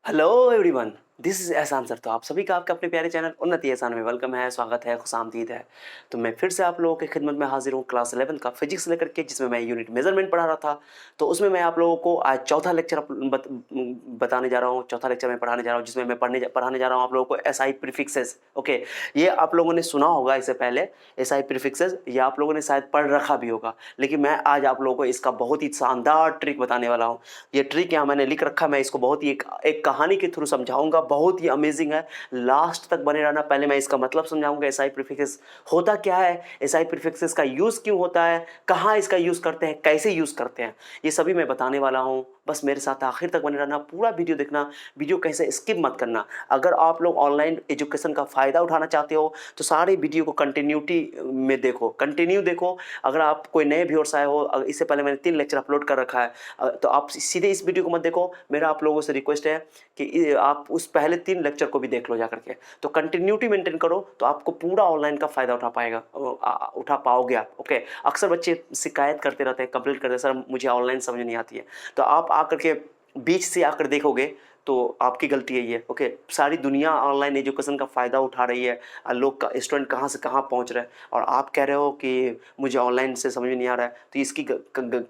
Hello everyone, this is एहसान sir. तो आप सभी का आपके अपने प्यारे चैनल उन्नति एहसान में वेलकम है, स्वागत है, खुशामदीद है। तो मैं फिर से आप लोगों की खिदमत में हाजिर हूँ क्लास 11 का फिजिक्स लेकर के, जिसमें मैं यूनिट मेजरमेंट पढ़ा रहा था। तो उसमें मैं आप लोगों को आज चौथा लेक्चर बताने जा रहा हूँ, चौथा लेक्चर में पढ़ाने जा रहा हूँ, जिसमें मैं पढ़ाने जा रहा हूँ आप लोगों को एसआई प्रीफिक्सेस। ओके, ये आप लोगों ने सुना होगा इससे पहले, एसआई प्रीफिक्सेस ये आप लोगों ने शायद पढ़ रखा भी होगा, लेकिन मैं आज आप लोगों को इसका बहुत ही शानदार ट्रिक बताने वाला हूँ। ये ट्रिक यहाँ मैंने लिख रखा, मैं इसको बहुत ही एक कहानी के थ्रू समझाऊंगा, बहुत ही अमेजिंग है। लास्ट तक बने रहना। पहले मैं इसका मतलब समझाऊंगा, एसआई प्रीफिक्सेस होता क्या है, एसआई प्रीफिक्सेस का यूज क्यों होता है, कहाँ इसका यूज करते हैं, कैसे यूज करते हैं, ये सभी मैं बताने वाला हूँ। बस मेरे साथ आखिर तक बने रहना, पूरा वीडियो देखना, वीडियो कैसे स्किप मत करना। अगर आप लोग ऑनलाइन एजुकेशन का फ़ायदा उठाना चाहते हो तो सारे वीडियो को कंटिन्यूटी में देखो, कंटिन्यू देखो। अगर आप कोई नए व्यूअर्स आए हो, इससे पहले मैंने 3 लेक्चर अपलोड कर रखा है, तो आप सीधे इस वीडियो को मत देखो। मेरा आप लोगों से रिक्वेस्ट है कि आप उस पहले 3 लेक्चर को भी देख लो जाकर के। तो कंटिन्यूटी मेंटेन करो तो आपको पूरा ऑनलाइन का फ़ायदा उठा पाओगे आप। ओके, अक्सर बच्चे शिकायत करते रहते हैं, कंप्लेंट करते हैं, सर मुझे ऑनलाइन समझ नहीं आती है। तो आप आकर के बीच से आकर देखोगे तो आपकी गलती है ये। ओके, सारी दुनिया ऑनलाइन एजुकेशन का फ़ायदा उठा रही है, लोग का स्टूडेंट कहाँ से कहाँ पहुँच रहे हैं, और आप कह रहे हो कि मुझे ऑनलाइन से समझ में नहीं आ रहा है। तो इसकी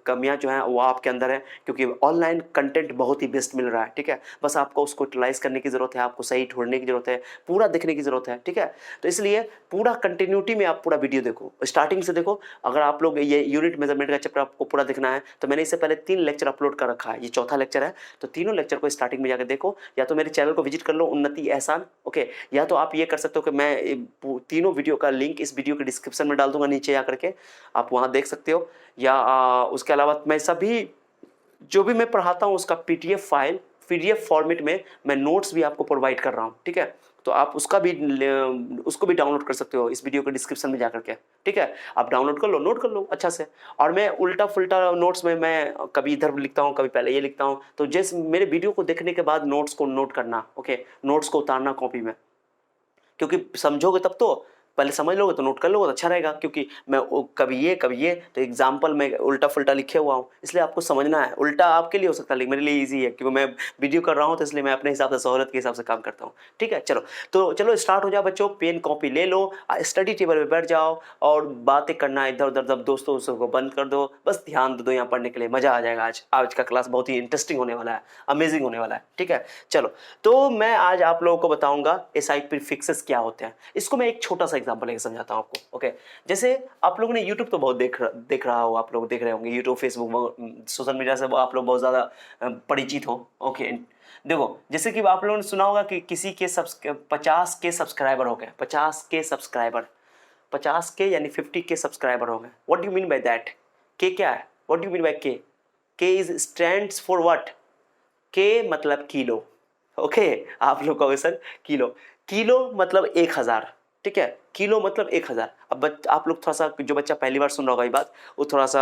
कमियाँ जो हैं वो आपके अंदर है, क्योंकि ऑनलाइन कंटेंट बहुत ही बेस्ट मिल रहा है। ठीक है, बस आपको उसको यूटिलाइज करने की ज़रूरत है, आपको सही ढूंढने की ज़रूरत है, पूरा देखने की ज़रूरत है। ठीक है, तो इसलिए पूरा कंटिन्यूटी में आप पूरा वीडियो देखो, स्टार्टिंग से देखो। अगर आप लोग ये यूनिट मेजरमेंट का चैप्टर आपको पूरा देखना है तो मैंने इससे पहले 3 लेक्चर अपलोड कर रखा है, ये चौथा लेक्चर है। तो तीनों लेक्चर को स्टार्टिंग में जाकर देखो, या तो मेरे चैनल को विजिट कर लो उन्नति एहसान। ओके, या तो आप ये कर सकते हो कि मैं तीनों वीडियो का लिंक इस वीडियो के डिस्क्रिप्शन में डाल दूंगा नीचे आकर के, आप वहाँ देख सकते हो। या उसके अलावा मैं सभी जो भी मैं पढ़ाता हूँ उसका पीडीएफ फाइल, पीडीएफ फॉर्मेट में मैं नोट्स भी आपको प्रोवाइड कर रहा हूँ। ठीक है, तो आप उसको भी डाउनलोड कर सकते हो इस वीडियो के डिस्क्रिप्शन में जाकर के। ठीक है, आप डाउनलोड कर लो, नोट कर लो अच्छा से। और मैं उल्टा फुल्टा नोट्स में मैं कभी इधर लिखता हूँ, कभी पहले ये लिखता हूँ। तो जैसे मेरे वीडियो को देखने के बाद नोट्स को नोट करना। ओके, नोट्स को उतारना कॉपी में, क्योंकि समझोगे तब तो, पहले समझ लोगे तो नोट कर लोगे तो अच्छा रहेगा। क्योंकि मैं कभी ये तो एग्जाम्पल में उल्टा फुल्टा लिखे हुआ हूँ, इसलिए आपको समझना है। उल्टा आपके लिए हो सकता है लेकिन मेरे लिए इजी है, क्योंकि मैं वीडियो कर रहा हूँ तो इसलिए मैं अपने हिसाब से सहूलत के हिसाब से काम करता हूँ। ठीक है, चलो तो चलो स्टार्ट हो जाओ बच्चों। पेन कॉपी ले लो, स्टडी टेबल पर बैठ जाओ और बातें करना इधर उधर, जब दोस्तों को बंद कर दो, बस ध्यान दे दो यहाँ पढ़ने के लिए। मज़ा आ जाएगा। आज का क्लास बहुत ही इंटरेस्टिंग होने वाला है, अमेजिंग होने वाला है। ठीक है, चलो तो मैं आज आप लोगों को बताऊंगा एसआई प्रीफिक्सेस क्या होते हैं। इसको मैं एक छोटा सा एग्जांपल लेकर समझाता हूं आपको। ओके, जैसे आप लोगों ने यूट्यूब तो बहुत देख रहा हो, आप लोग देख रहे होंगे यूट्यूब, फेसबुक, सोशल मीडिया से आप लोग बहुत ज़्यादा परिचित हो। ओके, देखो जैसे कि आप लोगों ने सुना होगा कि किसी के 50 के सब्सक्राइबर हो गए, 50 के सब्सक्राइबर, 50 के यानी 50 के सब्सक्राइबर हो गए। What do you mean by that? के क्या है? What do you mean by के? के इज स्टैंड्स फॉर व्हाट? के मतलब किलो। ओके, आप लोग कहोगे सर किलो, किलो मतलब 1000। ठीक है, किलो मतलब 1000। अब आप लोग थोड़ा सा, जो बच्चा पहली बार सुन रहा होगा ये बात, वो थोड़ा सा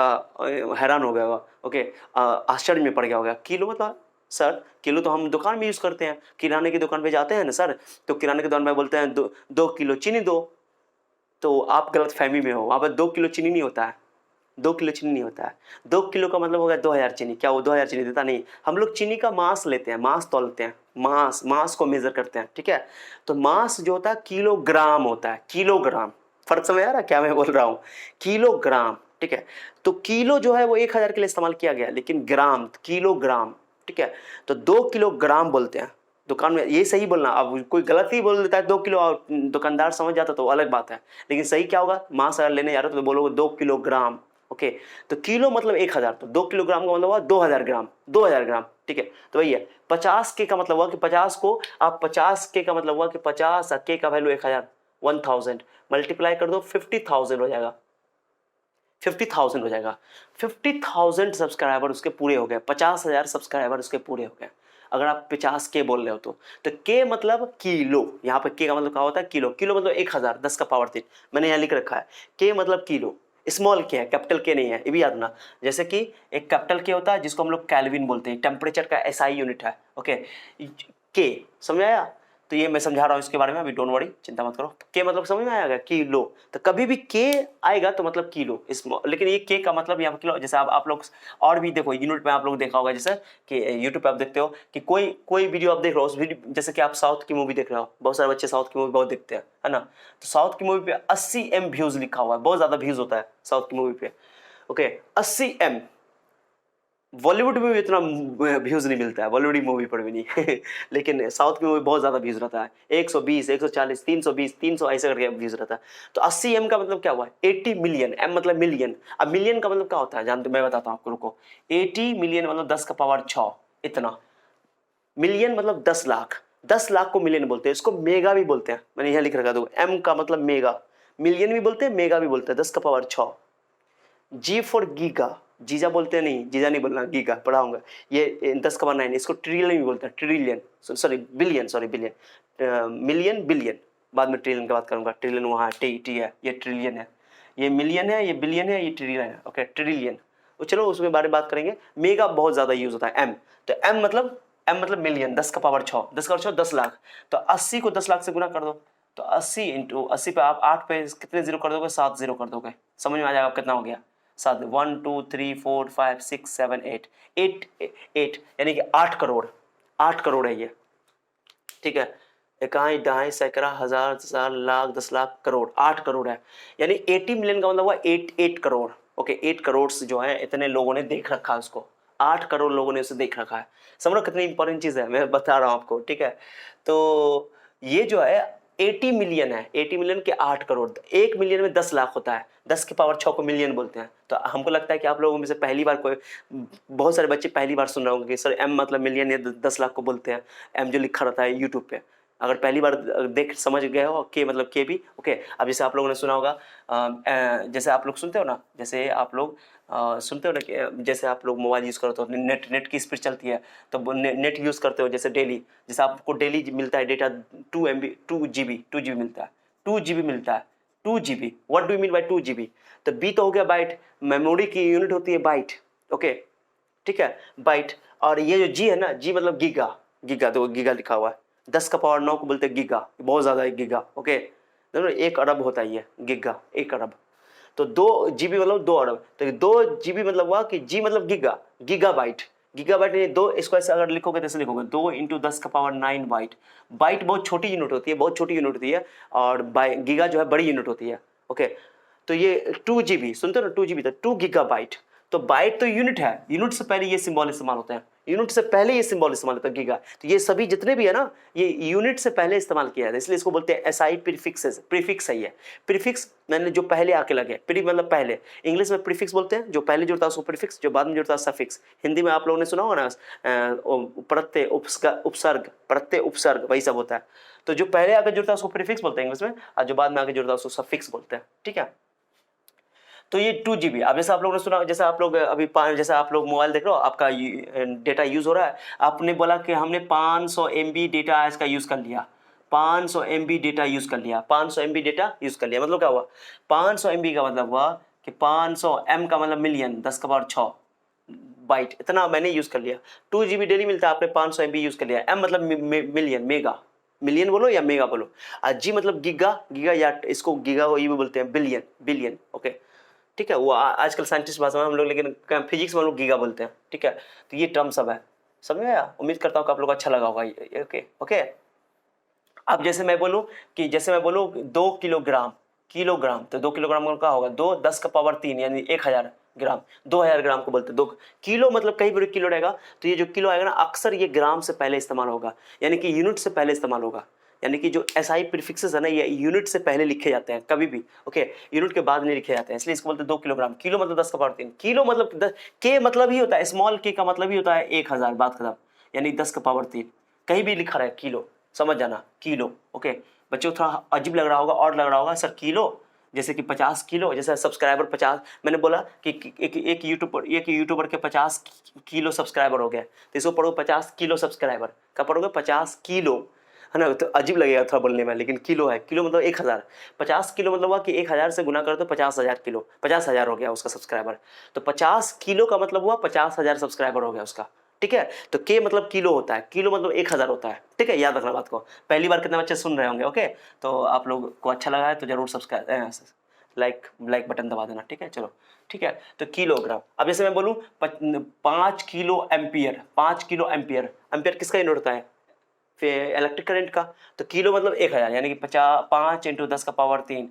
हैरान हो गया होगा। ओके, आश्चर्य में पड़ गया होगा। किलो मतलब सर, किलो तो हम दुकान में यूज़ करते हैं, किराने की दुकान पे जाते हैं ना सर, तो किराने की दुकान में बोलते हैं 2 किलो चीनी दो। तो आप गलत फहमी में हो, वहाँ पर 2 किलो चीनी नहीं होता है, 2 किलो चीनी नहीं होता है। 2 किलो का मतलब हो गया 2000 चीनी। क्या वो 2000 चीनी देता? नहीं, हम लोग चीनी का मास लेते हैं, मास तौलते हैं, मास को मेजर करते हैं। ठीक है, तो मास जो होता है किलोग्राम होता है, किलोग्राम। फर्क समझ आ रहा है क्या मैं बोल रहा हूँ? किलोग्राम। ठीक है, तो किलो जो है वो 1000 के लिए इस्तेमाल किया गया, लेकिन ग्राम किलोग्राम। ठीक है, तो 2 किलोग्राम बोलते हैं दुकान में, ये सही बोलना। अब कोई गलत ही बोल देता है 2 किलो और दुकानदार समझ जाता तो अलग बात है, लेकिन सही क्या होगा? मास अगर लेने जा रहे हो तो बोलोगे 2 किलोग्राम। ओके, तो किलो मतलब 1000, तो 2 किलोग्राम का मतलब हुआ 2000 ग्राम, 2000 ग्राम। ठीक है, तो वही है। 50 के का मतलब हुआ कि 50 को आप 50 के का मतलब हुआ कि 50 के का वैल्यू 1000, 1000 मल्टीप्लाई कर दो, 50,000 हो जाएगा, 50,000 हो जाएगा। 50,000 सब्सक्राइबर उसके पूरे हो गए, 50,000 सब्सक्राइबर उसके पूरे हो गए। अगर आप 50 के बोल रहे हो तो के मतलब किलो, यहाँ पे के का मतलब क्या होता है? किलो। किलो मतलब 1000, 10 का पावर 3, मैंने यहाँ लिख रखा है। के मतलब किलो, स्मॉल के है, कैपिटल के नहीं है, ये भी याद रखना। जैसे कि एक कैपिटल के होता है जिसको हम लोग केल्विन बोलते हैं, टेम्परेचर का एसआई यूनिट है। ओके, के समझ आया? तो ये मैं समझा रहा हूँ इसके बारे में, अभी डोंट वरी, चिंता मत करो। के मतलब समझ में आएगा, किलो। तो कभी भी के आएगा तो मतलब किलो, इस लेकिन ये के का मतलब यहाँ किलो। जैसे आप लोग और भी देखो यूनिट में आप लोग देखा होगा, जैसे कि यूट्यूब पे आप देखते हो कि कोई वीडियो आप देख रहे हो, उस वीडियो जैसे कि आप साउथ की मूवी देख रहे हो, बहुत सारे बच्चे साउथ की मूवी बहुत देखते हैं, है ना। तो साउथ की मूवी पे 80M व्यूज लिखा हुआ है, बहुत ज्यादा व्यूज होता है साउथ की मूवी पे। Okay 80M। बॉलीवुड में भी इतना व्यूज नहीं मिलता है, बॉलीवुड मूवी पर भी नहीं लेकिन साउथ की मूवी बहुत ज्यादा व्यूज रहता है, 120, 140, 320, 300 ऐसे करके व्यूज रहता है। तो 80M का मतलब क्या हुआ, 80 मिलियन, M मतलब मिलियन। अब मिलियन का मतलब क्या होता है जानते, मैं बताता हूँ आपको, रुको। 80 मिलियन मतलब 10 का पावर 6, इतना। मिलियन मतलब 10 लाख, 10 लाख को मिलियन बोलते हैं, इसको मेगा भी बोलते हैं, मैंने यहाँ लिख रखा दो, M का मतलब मेगा, मिलियन भी बोलते हैं, मेगा भी बोलते हैं, 10 का पावर 6। जी फॉर गीगा, जीजा बोलते हैं, नहीं जीजा नहीं बोलना, गीगा पढ़ाऊंगा। ये 10 का 9, इसको ट्रिलियन भी बोलते हैं, trillion, sorry billion, sorry billion, million billion, बाद में ट्रिलियन की बात करूंगा, ट्रिलियन वहाँ टी है, ये ट्रिलियन है, ये मिलियन है, ये बिलियन है, ये ट्रिलियन है। ओके ट्रिलियन, तो चलो उसके बारे में बात करेंगे। मेगा बहुत ज्यादा यूज होता है, एम। तो एम मतलब मिलियन, 10 का पावर 6, 10 का पावर 6 10 लाख। तो 80 को 10 लाख से गुना कर दो, तो 80 इंटू 80 पे आप 8 पे कितने जीरो कर दोगे, 7 जीरो कर दोगे, समझ में आ जाएगा कितना हो गया। 7, 1 2 3 4 5 6 7 8 8 यानी कि 8 करोड़, 8 करोड़ है ये, ठीक है। इकाई दहाई सैकड़ा हजार हजार लाख 10 लाख करोड़, 8 करोड़ है। यानी 80 मिलियन का मतलब हुआ 8 करोड़। ओके 8 करोड़ जो है इतने लोगों ने देख रखा है उसको, 8 करोड़ लोगों ने उसे देख रखा है। समझो कितनी इंपॉर्टेंट चीज है, मैं बता रहा हूं आपको, ठीक है। तो ये जो है 80 मिलियन है, 80 मिलियन के 8 करोड़, 1 मिलियन में 10 लाख होता है, 10 के पावर 6 को मिलियन बोलते हैं। तो हमको लगता है कि आप लोगों में से पहली बार कोई, बहुत सारे बच्चे पहली बार सुन रहे होंगे कि सर एम मतलब मिलियन या 10 लाख को बोलते हैं, एम जो लिखा रहता है यूट्यूब पे। अगर पहली बार देख समझ गए हो के मतलब के भी, ओके। अब जैसे आप लोगों ने सुना होगा, जैसे आप लोग सुनते हो ना, जैसे आप लोग सुनते हो ना कि जैसे आप लोग मोबाइल यूज़ करते हो, नेट की स्पीड चलती है, तो नेट यूज़ करते हो जैसे डेली, जैसे आपको डेली मिलता है डेटा 2 MB 2 GB मिलता है, 2 GB मिलता है, 2 GB। What do you mean by 2 GB? तो बी तो हो गया बाइट, मेमोरी की यूनिट होती है बाइट, ओके ठीक है, बाइट। और ये जो जी है ना, जी मतलब गीगा, गीगा तो गीगा लिखा हुआ है, 10 का पावर 9 को बोलते हैं गीगा, बहुत ज्यादा है गीगा, ओके। 1 अरब होता है ये गीगा, 1 अरब। तो 2 GB मतलब 2 अरब, तो 2 GB मतलब हुआ कि जी मतलब गीगा, गीगाबाइट, गीगाबाइट। ये दो, इसको ऐसे अगर लिखोगे तो ऐसे लिखोगे, 2 इंटू 10 का पावर 9 बाइट। बाइट बहुत छोटी यूनिट होती है, बहुत छोटी यूनिट होती है, और गीगा जो है बड़ी यूनिट होती है, ओके। तो ये 2 GB सुनते हो ना, 2 GB तो 2 GB। तो बाइट तो यूनिट है, यूनिट से पहले ये सिंबल इस्तेमाल होते हैं, यूनिट से पहले ये सिंबल इस्तेमाल होता है गीगा। तो ये सभी जितने भी है ना, ये यूनिट से पहले इस्तेमाल किया जाता है, इसलिए इसको बोलते हैं एसआई प्रीफिक्सेस। प्रीफिक्स है ये, प्रीफिक्स मैंने जो पहले आके लगे, प्री मतलब पहले, इंग्लिश में प्रीफिक्स बोलते हैं, जो पहले जुड़ता है उसको प्रीफिक्स, जो बाद में जुड़ता है सफिक्स। हिंदी में आप लोगों ने सुना होगा ना, प्रत्यय उपसर्ग, प्रत्यय उपसर्ग वही सब होता है। तो जो पहले आके जुड़ता है उसको प्रीफिक्स बोलते हैं इंग्लिश में, और जो बाद में आके जुड़ता है उसको सफिक्स बोलते हैं, ठीक है। तो ये 2 GB। अब जैसे आप लोगों ने सुना, जैसे आप लोग अभी जैसे आप लोग मोबाइल देख रहे हो, आपका डेटा यूज हो रहा है, आपने बोला कि हमने 500 MB डेटा आज का यूज कर लिया, 500 MB डेटा यूज कर लिया, 500 MB डेटा यूज कर लिया, मतलब क्या हुआ, 500 MB का मतलब हुआ कि 500 M का मतलब मिलियन, 10 का पावर 6 बाइट, इतना मैंने यूज कर लिया। 2 GB डेली मिलता है, आपने 500 MB यूज कर लिया। M मतलब मिलियन, मेगा, मिलियन बोलो या मेगा बोलो। जी मतलब गीगा, गीगा या इसको गीगा को ये भी बोलते हैं बिलियन, बिलियन, ओके ठीक है। वो आजकल साइंटिस्ट भाषा में हम लोग, लेकिन फिजिक्स में हम लोग गीगा बोलते हैं, ठीक है। तो ये टर्म सब है, समझ में आया? उम्मीद करता हूँ कि आप लोग को अच्छा लगा होगा ये, ओके ओके। अब जैसे मैं बोलूँ कि, जैसे मैं बोलूँ 2 किलोग्राम, किलोग्राम, तो 2 किलोग्राम का क्या होगा, 2 10 का पावर 3 यानी 1000 ग्राम, 2000 ग्राम को बोलते हैं। 2 किलो मतलब कहीं भी किलो रहेगा, तो ये जो किलो आएगा ना, अक्सर ये ग्राम से पहले इस्तेमाल होगा, यानी कि यूनिट से पहले इस्तेमाल होगा। यानी कि जो एसआई प्रीफिक्सेस है ना, ये यूनिट से पहले लिखे जाते हैं कभी भी, ओके, यूनिट के बाद नहीं लिखे जाते हैं, इसलिए इसको बोलते हैं 2 किलोग्राम। किलो मतलब 10 का पावर 3, किलो मतलब के मतलब ही होता है, स्मॉल के का मतलब ही होता है 1000, बात खत्म, यानी 10 का पावर 3, कहीं भी लिखा रहे किलो, समझ जाना, किलो, ओके। बच्चों को थोड़ा अजीब लग रहा होगा, और लग रहा होगा सर किलो, जैसे कि 50 किलो, जैसे सब्सक्राइबर 50, मैंने बोला कि एक यूट्यूबर के 50 किलो सब्सक्राइबर हो गए, तो इसको पढ़ो 50 किलो सब्सक्राइबर, कब पढ़ोगे 50 किलो, है ना। तो अजीब लगेगा थोड़ा बोलने में, लेकिन किलो है, किलो मतलब 1000, 50 किलो मतलब हुआ कि 1000 से गुना कर दो 50,000 किलो, 50,000 हो गया उसका सब्सक्राइबर। तो 50 किलो का मतलब हुआ 50,000 सब्सक्राइबर हो गया उसका, ठीक है। तो के मतलब किलो होता है, किलो मतलब 1000 होता है, ठीक है, याद रखना बात को। पहली बार कितने बच्चे सुन रहे होंगे, ओके। तो आप लोग को अच्छा लगा है तो जरूर सब्सक्राइब लाइक बटन दबा देना, ठीक है। चलो ठीक है, तो किलोग्राम। अब जैसे मैं बोलूँ 5 kilo ampere, 5 kilo ampere, ampere किसका यूनिट होता है, फिर इलेक्ट्रिक करंट का। तो किलो मतलब 1000, यानी कि 50 5 × 10⁻³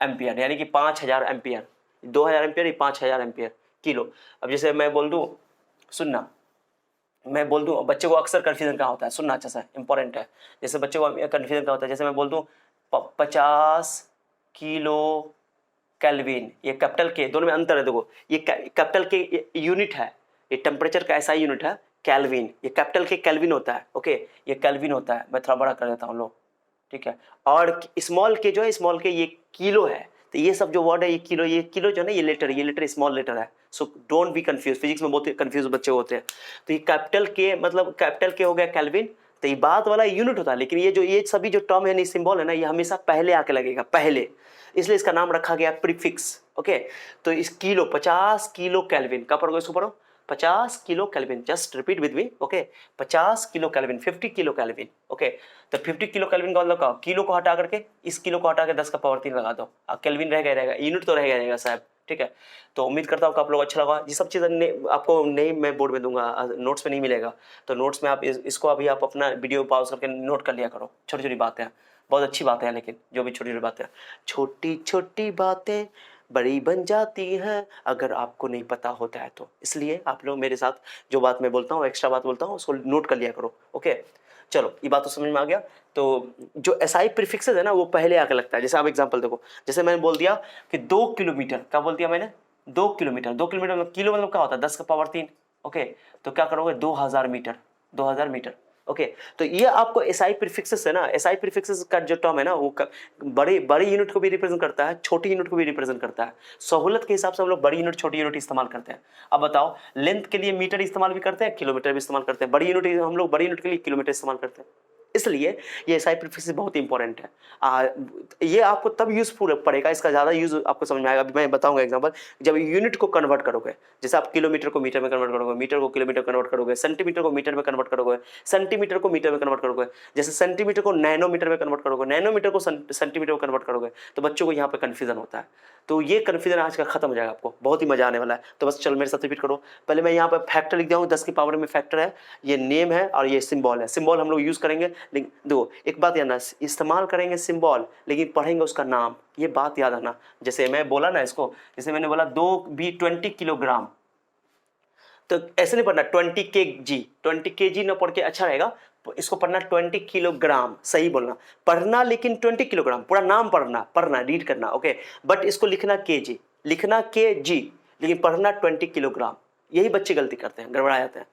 एम्पियर, यानी कि 5000 एम्पियर, 2000 एम्पियर, 5000 एम्पियर किलो। अब जैसे मैं बोल दूँ, सुनना, मैं बोल दूँ, बच्चे को अक्सर कन्फ्यूजन कहाँ होता है, सुनना अच्छा सा इंपॉर्टेंट है। जैसे बच्चे को कन्फ्यूजन कहाँ होता है, जैसे मैं बोल दूँ 50 किलो केल्विन, ये कैपिटल के, दोनों में अंतर है देखो, ये कैपिटल के यूनिट है, ये टेम्परेचर का ऐसा यूनिट है केल्विन, ये कैपिटल के केल्विन होता है, ओके, ये केल्विन होता है। मैं थोड़ा बड़ा कर देता हूँ लोग, ठीक है। और स्मॉल के जो है, स्मॉल के ये किलो है। तो ये सब जो वर्ड है, ये किलो जो है ना, ये लेटर स्मॉल लेटर है। So don't be confuse, physics में बहुत कंफ्यूज बच्चे होते हैं। तो ये कैपिटल के मतलब कैपिटल के हो गया केल्विन, तो ये बात वाला यूनिट होता है। लेकिन ये सभी जो टर्म है, सिंबल है ना, ये हमेशा पहले आके लगेगा, पहले, इसलिए इसका नाम रखा गया प्रीफिक्स, ओके। तो इस किलो 50 किलो केल्विन का पढ़ो, इसको पढ़ो 50 kilo kelvin, just repeat with me, okay. 50 kilo kelvin, 50 kilo kelvin, okay. तो 50 किलो केल्विन का मतलब क्या, किलो को हटा करके, इस किलो को हटा के 10⁻³ लगा दो, अब केल्विन रहेगा, यूनिट तो रहेगा साहब, ठीक है। तो उम्मीद करता हूँ कि आप लोग अच्छा लगा। ये सब चीज़ें आपको नहीं मैं बोर्ड में दूंगा, नोट्स में नहीं मिलेगा। तो नोट्स में आप इसको अभी आप अपना वीडियो पॉज करके नोट कर लिया करो, छोटी छोटी बातें, बहुत अच्छी बातें हैं, लेकिन जो भी छोटी छोटी बातें, छोटी छोटी बातें बड़ी बन जाती हैं अगर आपको नहीं पता होता है तो। इसलिए आप लोग मेरे साथ जो बात मैं बोलता हूँ, एक्स्ट्रा बात बोलता हूँ, उसको नोट कर लिया करो, ओके। चलो ये बात तो समझ में आ गया। तो जो एसआई प्रीफिक्सेस है ना, वो पहले आके लगता है। जैसे आप एग्जांपल देखो, जैसे मैंने बोल दिया कि 2 किलोमीटर, क्या बोल दिया मैंने, 2 किलोमीटर, 2 किलोमीटर मतलब किलो मतलब क्या होता है, 10⁻³ ओके। तो क्या करोगे, 2000 मीटर, 2000 मीटर, ओके। तो ये आपको एसआई प्रीफिक्सेस है ना, एसआई प्रीफिक्सेस का जो टर्म है ना, वो बड़ी बड़ी यूनिट को भी रिप्रेजेंट करता है, छोटी यूनिट को भी रिप्रेजेंट करता है। सहूलत के हिसाब से हम लोग बड़ी यूनिट छोटी यूनिट इस्तेमाल करते हैं। अब बताओ, लेंथ के लिए मीटर इस्तेमाल भी करते हैं, किलोमीटर भी इस्तेमाल करते हैं, बड़ी यूनिट हम लोग बड़ी यूनिट के लिए किलोमीटर इस्तेमाल करते हैं। इसलिए ये एसआई प्रीफिक्स बहुत इंपॉर्टेंट है। ये आपको तब यूजफुल पड़ेगा, इसका ज़्यादा यूज आपको समझ में आएगा। अभी मैं बताऊंगा एग्जांपल, जब यूनिट को कन्वर्ट करोगे, जैसे आप किलोमीटर को मीटर में कन्वर्ट करोगे, मीटर को किलोमीटर कन्वर्ट करोगे, सेंटीमीटर को मीटर में कन्वर्ट करोगे, सेंटीमीटर को मीटर में कन्वर्ट करोगे, जैसे सेंटीमीटर को नैनोमीटर में कन्वर्ट करोगे, नैनोमीटर को सेंटीमीटर में कन्वर्ट करोगे, तो बच्चों को यहाँ पे कन्फ्यूजन होता है। तो ये कन्फ्यूजन आज का खत्म हो जाएगा, आपको बहुत ही मजा आने वाला है। तो बस चलो मेरे साथ रिपीट करो। पहले मैं यहाँ पे फैक्टर लिख जाऊँ, 10 की पावर में फैक्टर है, ये नेम है और ये सिंबल है। सिंबल हम लोग यूज करेंगे, लेकिन दो एक बात याद रखना, इस्तेमाल करेंगे सिंबल, लेकिन पढ़ेंगे उसका नाम, ये बात याद रखना। जैसे मैं बोला ना इसको, जैसे मैंने बोला 20 किलोग्राम, तो ऐसे नहीं पढ़ना 20 kg ना पढ़ के अच्छा रहेगा, इसको पढ़ना 20 किलोग्राम, सही बोलना, पढ़ना लेकिन 20 किलोग्राम, पूरा नाम पढ़ना रीड करना, ओके। बट इसको लिखना केजी, लिखना केजी, लेकिन पढ़ना 20 किलोग्राम। यही बच्चे गलती करते हैं, गड़बड़ा जाते हैं,